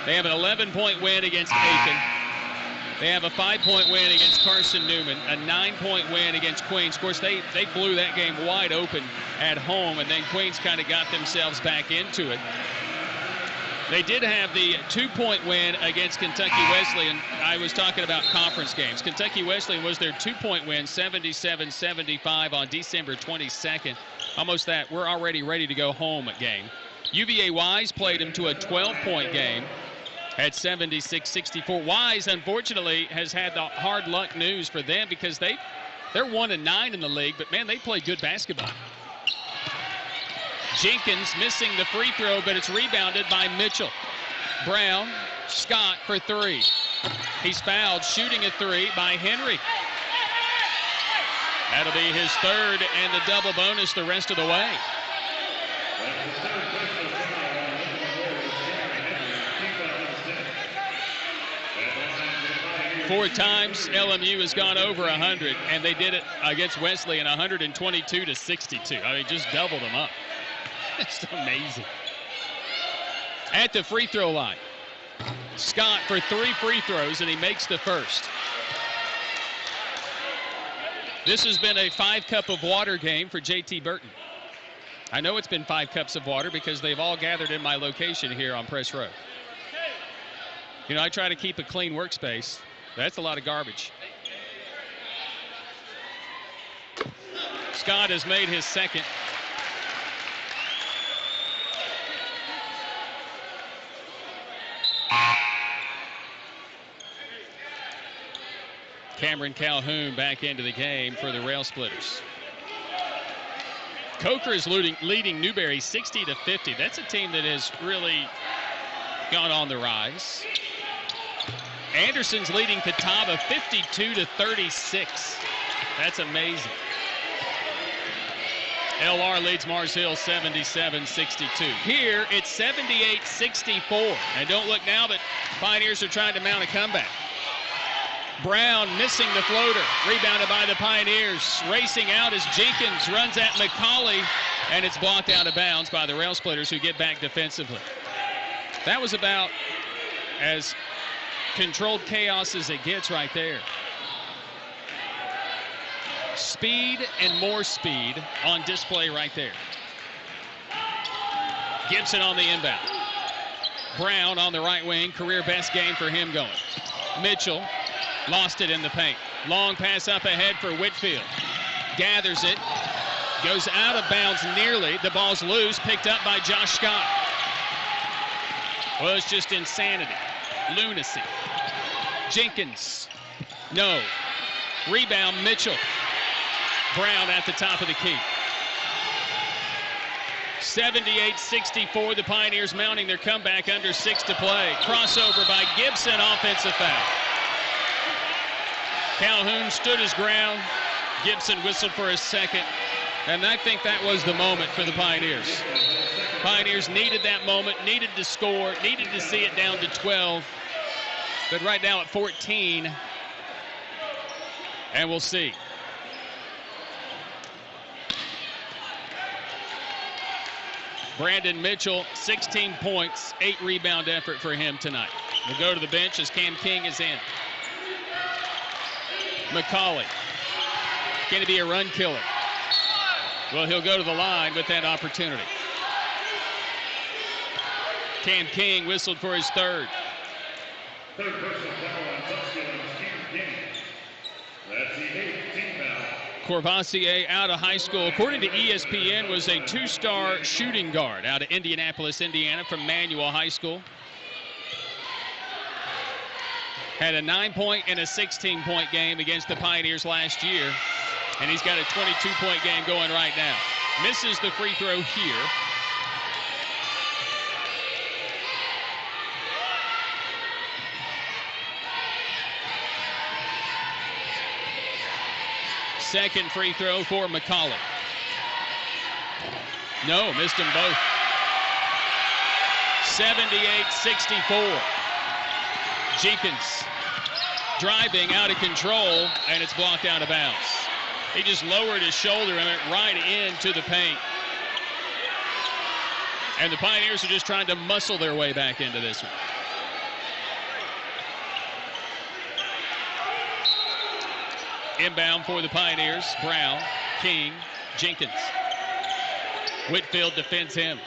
E: They have an 11-point win against Aiken. They have a 5-point win against Carson Newman, a 9-point win against Queens. Of course, they blew that game wide open at home, and then Queens kind of got themselves back into it. They did have the 2-point win against Kentucky Wesleyan. I was talking about conference games. Kentucky Wesleyan was their 2-point win, 77-75 on December 22nd. Almost that we're already ready to go home game. UVA Wise played them to a 12-point game at 76-64. Wise, unfortunately, has had the hard luck news for them because they're 1-9 in the league, but man, they play good basketball. Jenkins missing the free throw, but it's rebounded by Mitchell. Brown, Scott for three. He's fouled shooting a three by Henry. That'll be his third and the double bonus the rest of the way. Four times LMU has gone over 100, and they did it against Wesleyan 122-62. I mean, just doubled them up. It's amazing. At the free throw line, Scott for 3 free throws, and he makes the first. This has been a 5 cup of water game for JT Burton. I know it's been 5 cups of water because they've all gathered in my location here on Press Road. You know, I try to keep a clean workspace. That's a lot of garbage. Scott has made his second. Cameron Calhoun back into the game for the Rail Splitters. Coker is leading Newberry 60-50. That's a team that has really gone on the rise. Anderson's leading Catawba 52-36. That's amazing. LR leads Mars Hill 77-62. Here it's 78-64. And don't look now, but Pioneers are trying to mount a comeback. Brown missing the floater, rebounded by the Pioneers. Racing out as Jenkins runs at McCauley, and it's blocked out of bounds by the Rail Splitters, who get back defensively. That was about as controlled chaos as it gets right there. Speed and more speed on display right there. Gibson on the inbound. Brown on the right wing, career best game for him going. Mitchell lost it in the paint. Long pass up ahead for Whitfield. Gathers it. Goes out of bounds nearly. The ball's loose. Picked up by Josh Scott. Well, it's just insanity. Lunacy. Jenkins. No. Rebound Mitchell. Brown at the top of the key. 78-64. The Pioneers mounting their comeback under 6 to play. Crossover by Gibson. Offensive foul. Calhoun stood his ground. Gibson whistled for his second. And I think that was the moment for the Pioneers. Pioneers needed that moment, needed to score, needed to see it down to 12. But right now at 14. And we'll see. Brandon Mitchell, 16 points, 8 rebound effort for him tonight. We'll go to the bench as Cam King is in. McCauley. Can he be a run killer? Well, he'll go to the line with that opportunity. Cam King whistled for his third.
P: Third personal foul on Tusculum's Cam King. That's the 8th team foul.
E: Courvoisier out of high school, according to ESPN, was a 2-star shooting guard out of Indianapolis, Indiana from Manual High School. Had a 9-point and a 16-point game against the Pioneers last year, and he's got a 22-point game going right now. Misses the free throw here. Second free throw for McCauley. No, missed them both. 78-64. Jenkins driving out of control, and it's blocked out of bounds. He just lowered his shoulder and went right into the paint. And the Pioneers are just trying to muscle their way back into this one. Inbound for the Pioneers. Brown, King, Jenkins. Whitfield defends him.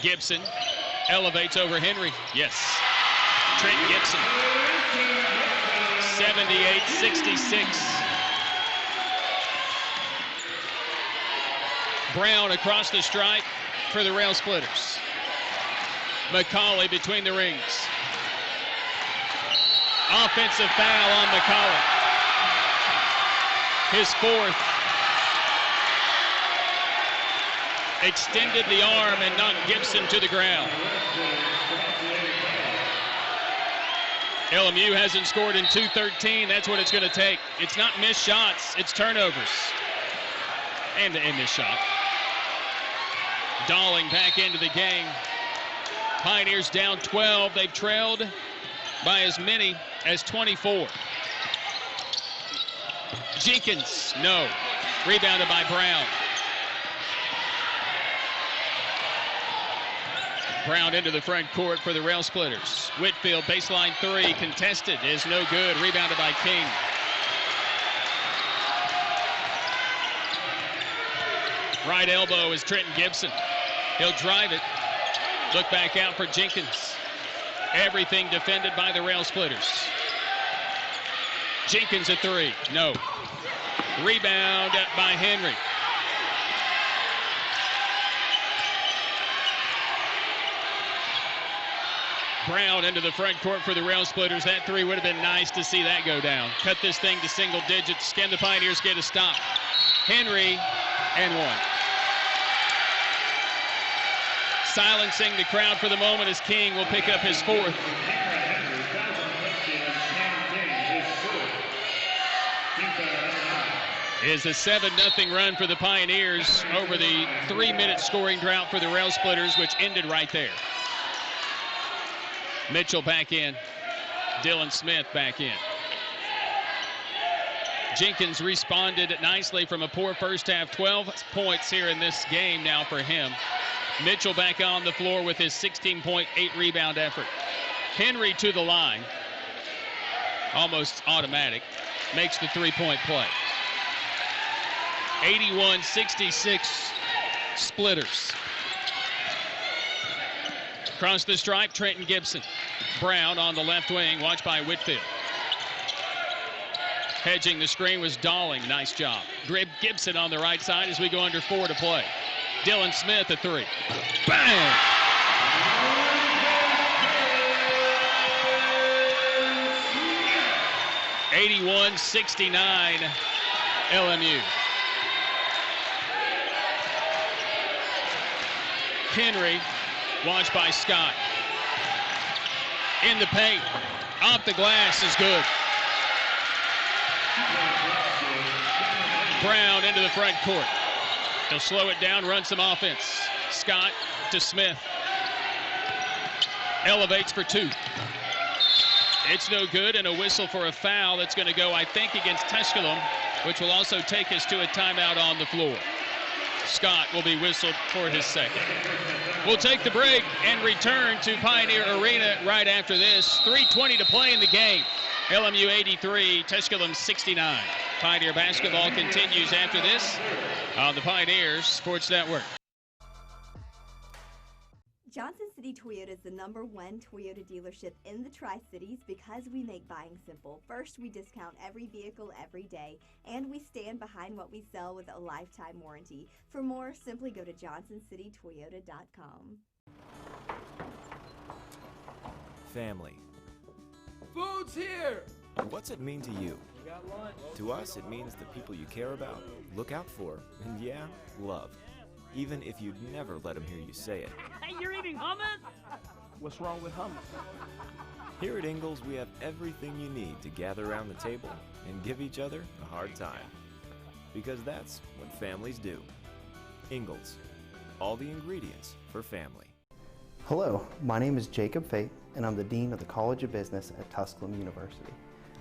E: Gibson elevates over Henry. Yes. Trent Gibson. 78-66. Brown across the stripe for the Rail Splitters. McCauley between the rings. Offensive foul on McCauley. His fourth. Extended the arm and knocked Gibson to the ground. LMU hasn't scored in 2:13. That's what it's going to take. It's not missed shots, it's turnovers. And to end this shot. Dowling back into the game. Pioneers down 12. They've trailed by as many as 24. Jenkins, no. Rebounded by Brown. Brown into the front court for the Rail Splitters. Whitfield, baseline three, contested, is no good. Rebounded by King. Right elbow is Trenton Gibson. He'll drive it. Look back out for Jenkins. Everything defended by the Rail Splitters. Jenkins at three, no. Rebound by Henry. Brown into the front court for the Rail Splitters. That three would have been nice to see that go down. Cut this thing to single digits. Can the Pioneers get a stop? Henry and one. Silencing the crowd for the moment as King will pick up his fourth. Is a 7-0 run for the Pioneers over the 3-minute scoring drought for the Rail Splitters, which ended right there. Mitchell back in. Dylan Smith back in. Jenkins responded nicely from a poor first half. 12 points here in this game now for him. Mitchell back on the floor with his 16.8 rebound effort. Henry to the line. Almost automatic. Makes the three-point play. 81-66 Splitters. Across the stripe, Trenton Gibson. Brown on the left wing, watched by Whitfield. Hedging the screen was Dowling. Nice job. Gibson on the right side as we go under 4 to play. Dylan Smith at three. Bang! (81-69) LMU. Henry, watched by Scott. In the paint, off the glass is good. Brown into the front court. He'll slow it down, run some offense. Scott to Smith. Elevates for two. It's no good, and a whistle for a foul that's going to go, I think, against Tusculum, which will also take us to a timeout on the floor. Scott will be whistled for his second. We'll take the break and return to Pioneer Arena right after this. 3:20 to play in the game. LMU 83, Tusculum 69. Pioneer basketball continues after this on the Pioneers Sports Network.
A: Johnson City Toyota is the #1 Toyota dealership in the Tri-Cities because we make buying simple. First, we discount every vehicle every day, and we stand behind what we sell with a lifetime warranty. For more, simply go to johnsoncitytoyota.com.
C: Family.
M: Food's here!
C: What's it mean to you?
M: We got lunch.
C: To us, it means the people you care about, look out for, and yeah, love. Even if you'd never let them hear you say it.
K: Hey, you're eating hummus? What's wrong with hummus?
C: Here at Ingalls, we have everything you need to gather around the table and give each other a hard time. Because that's what families do. Ingalls, all the ingredients for family.
N: Hello, my name is Jacob Fate, and I'm the Dean of the College of Business at Tusculum University.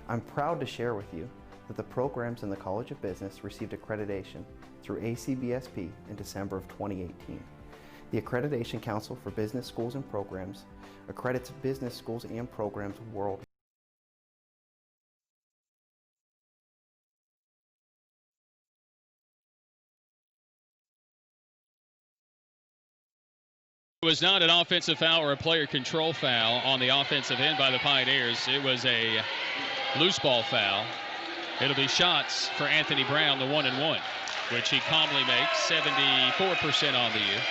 N: I'm proud to share with you that the programs in the College of Business received accreditation through ACBSP in December of 2018. The Accreditation Council for Business Schools and Programs accredits business schools and programs worldwide.
E: It was not an offensive foul or a player control foul on the offensive end by the Pioneers. It was a loose ball foul. It'll be shots for Anthony Brown, the 1-and-1, which he calmly makes, 74% on the year.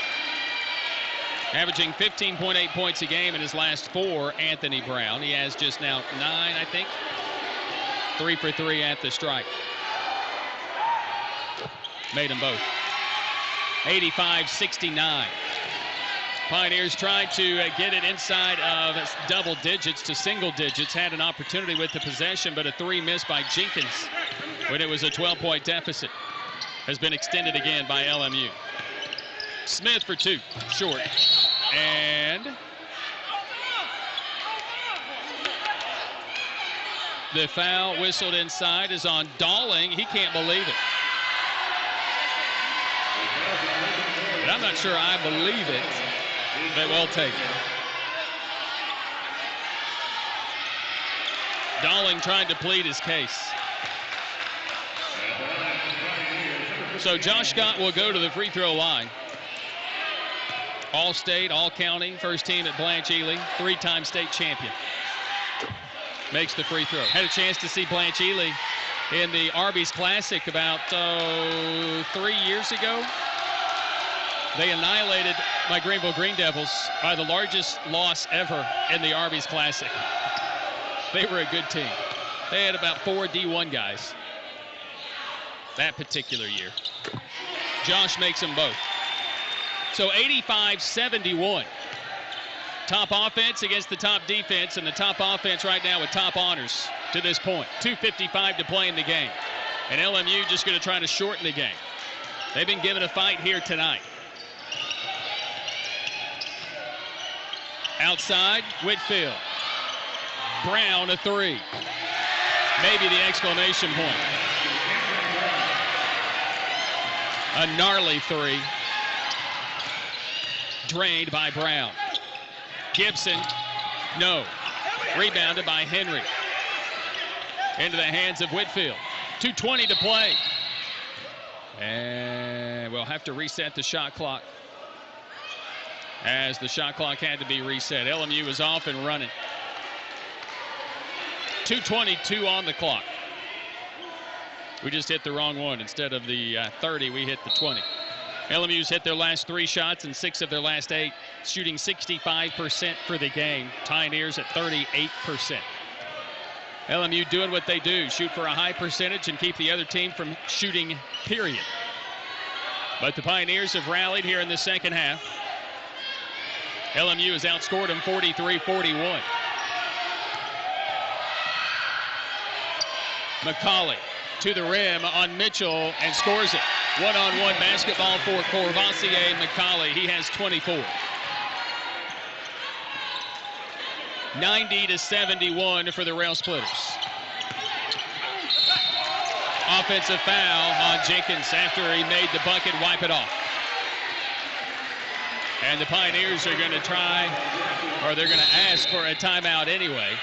E: Averaging 15.8 points a game in his last 4, Anthony Brown. He has just now 9, I think. 3 for 3 at the strike. Made them both. 85-69. Pioneers tried to get it inside of double digits to single digits. Had an opportunity with the possession, but a 3 missed by Jenkins when it was a 12-point deficit. Has been extended again by LMU. Smith for 2, short. And the foul whistled inside is on Dalling. He can't believe it. But I'm not sure I believe it, but we'll take it. Dalling trying to plead his case. So Josh Scott will go to the free throw line. All-state, all-county, first team at Blanche Ely, 3-time state champion. Makes the free throw. Had a chance to see Blanche Ely in the Arby's Classic about 3 years ago. They annihilated my Greenville Green Devils by the largest loss ever in the Arby's Classic. They were a good team. They had about 4 D1 guys that particular year. Josh makes them both. So 85-71. Top offense against the top defense, and the top offense right now with top honors to this point. 2:55 to play in the game. And LMU just going to try to shorten the game. They've been given a fight here tonight. Outside, Whitfield. Brown, a 3. Maybe the exclamation point. A gnarly 3. Drained by Brown. Gibson, no. Rebounded by Henry. Into the hands of Whitfield. 2:20 to play. And we'll have to reset the shot clock, as the shot clock had to be reset. LMU is off and running. 2:22 on the clock. We just hit the wrong one. Instead of the 30, we hit the 20. LMU's hit their last 3 shots and 6 of their last 8, shooting 65% for the game. Pioneers at 38%. LMU doing what they do, shoot for a high percentage and keep the other team from shooting, period. But the Pioneers have rallied here in the second half. LMU has outscored them 43-41. McCauley to the rim on Mitchell and scores it. One-on-one basketball for Courvoisier McCauley. He has 24. 90-71 for the Rail Splitters. Offensive foul on Jenkins after he made the bucket wipe it off. And the Pioneers are going to try, or they're going to ask for a timeout anyway.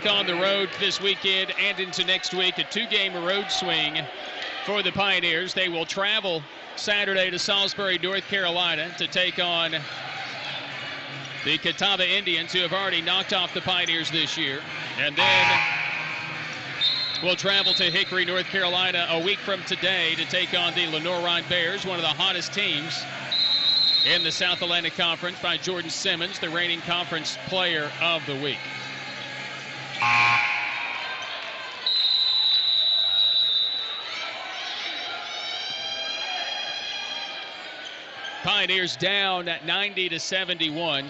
E: on the road this weekend and into next week. A 2-game road swing for the Pioneers. They will travel Saturday to Salisbury, North Carolina to take on the Catawba Indians, who have already knocked off the Pioneers this year. And then we'll travel to Hickory, North Carolina a week from today to take on the Lenoir-Rhyne Bears, one of the hottest teams in the South Atlantic Conference, by Jordan Simmons, the reigning conference player of the week. Pioneers down at 90-71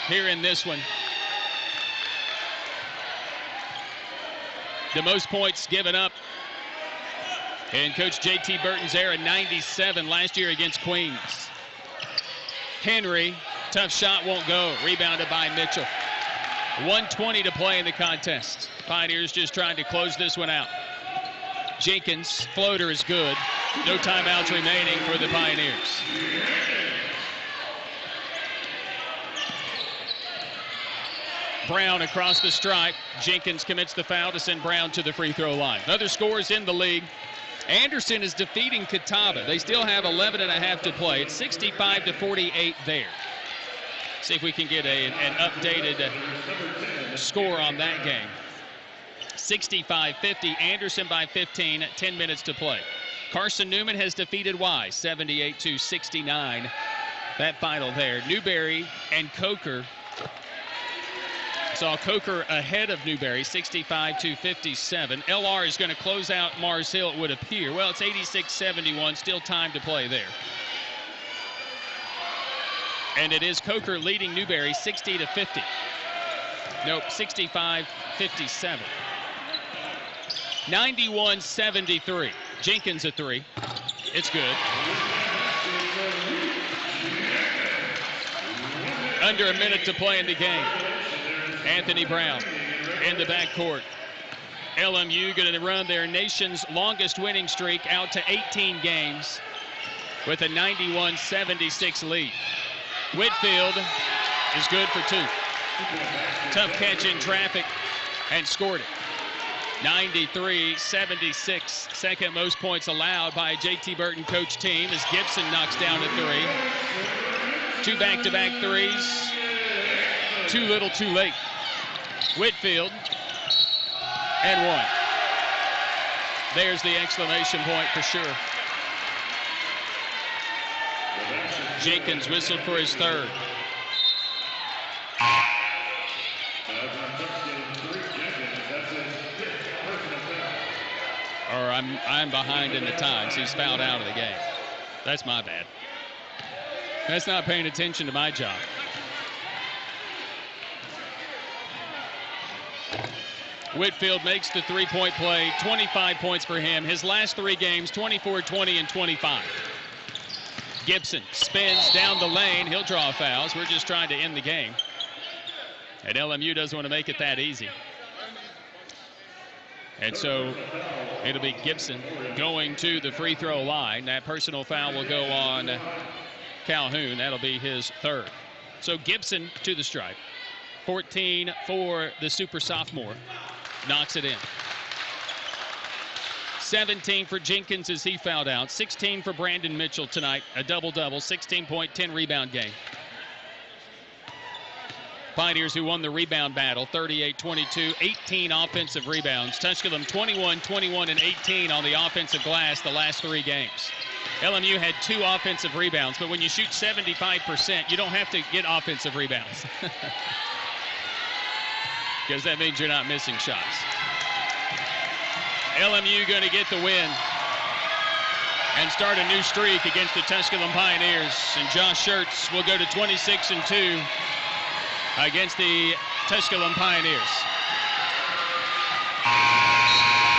E: here in this one. The most points given up in Coach J.T. Burton's era, 97 last year against Queens. Henry, tough shot, won't go. Rebounded by Mitchell. 1:20 to play in the contest. Pioneers just trying to close this one out. Jenkins, floater is good. No timeouts remaining for the Pioneers. Brown across the stripe. Jenkins commits the foul to send Brown to the free throw line. Other scores in the league. Anderson is defeating Catawba. They still have 11.5 to play. It's 65-48 there. See if we can get an updated score on that game. 65-50, Anderson by 15, 10 minutes to play. Carson Newman has defeated Wise, 78-69. That final there. Newberry and Coker. Saw Coker ahead of Newberry, 65-57. LR is going to close out Mars Hill, it would appear. Well, it's 86-71, still time to play there. And it is Coker leading Newberry 60-50. Nope, 65-57. 91-73. Jenkins a three. It's good. Under a minute to play in the game. Anthony Brown in the backcourt. LMU going to run their nation's longest winning streak out to 18 games with a 91-76 lead. Whitfield is good for two. Tough catch in traffic and scored it. 93-76. Second most points allowed by a J.T. Burton coach team as Gibson knocks down a three. Two back-to-back threes. Too little, too late. Whitfield and one. There's the exclamation point for sure. Jenkins whistled for his third. Or I'm behind in the times. He's fouled out of the game. That's my bad. That's not paying attention to my job. Whitfield makes the three-point play, 25 points for him. His last three games, 24, 20, and 25. Gibson spins down the lane. He'll draw fouls. We're just trying to end the game. And LMU doesn't want to make it that easy. And so it'll be Gibson going to the free throw line. That personal foul will go on Calhoun. That'll be his third. So Gibson to the stripe. 14 for the super sophomore. Knocks it in. 17 for Jenkins as he fouled out. 16 for Brandon Mitchell tonight. A double-double, 16-point, 10-rebound game. Pioneers who won the rebound battle, 38-22, 18 offensive rebounds. Tusculum 21, 21, and 18 on the offensive glass the last three games. LMU had 2 offensive rebounds, but when you shoot 75%, you don't have to get offensive rebounds. Because that means you're not missing shots. LMU going to get the win and start a new streak against the Tusculum Pioneers. And Josh Schertz will go to 26-2 against the Tusculum Pioneers.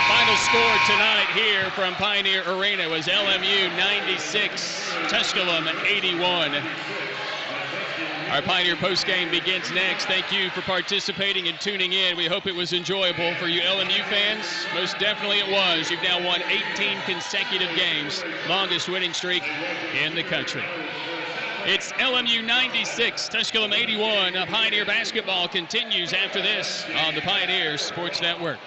E: Final score tonight here from Pioneer Arena was LMU 96, Tusculum 81. Our Pioneer postgame begins next. Thank you for participating and tuning in. We hope it was enjoyable for you LMU fans. Most definitely it was. You've now won 18 consecutive games, longest winning streak in the country. It's LMU 96, Tusculum 81. Pioneer basketball continues after this on the Pioneer Sports Network.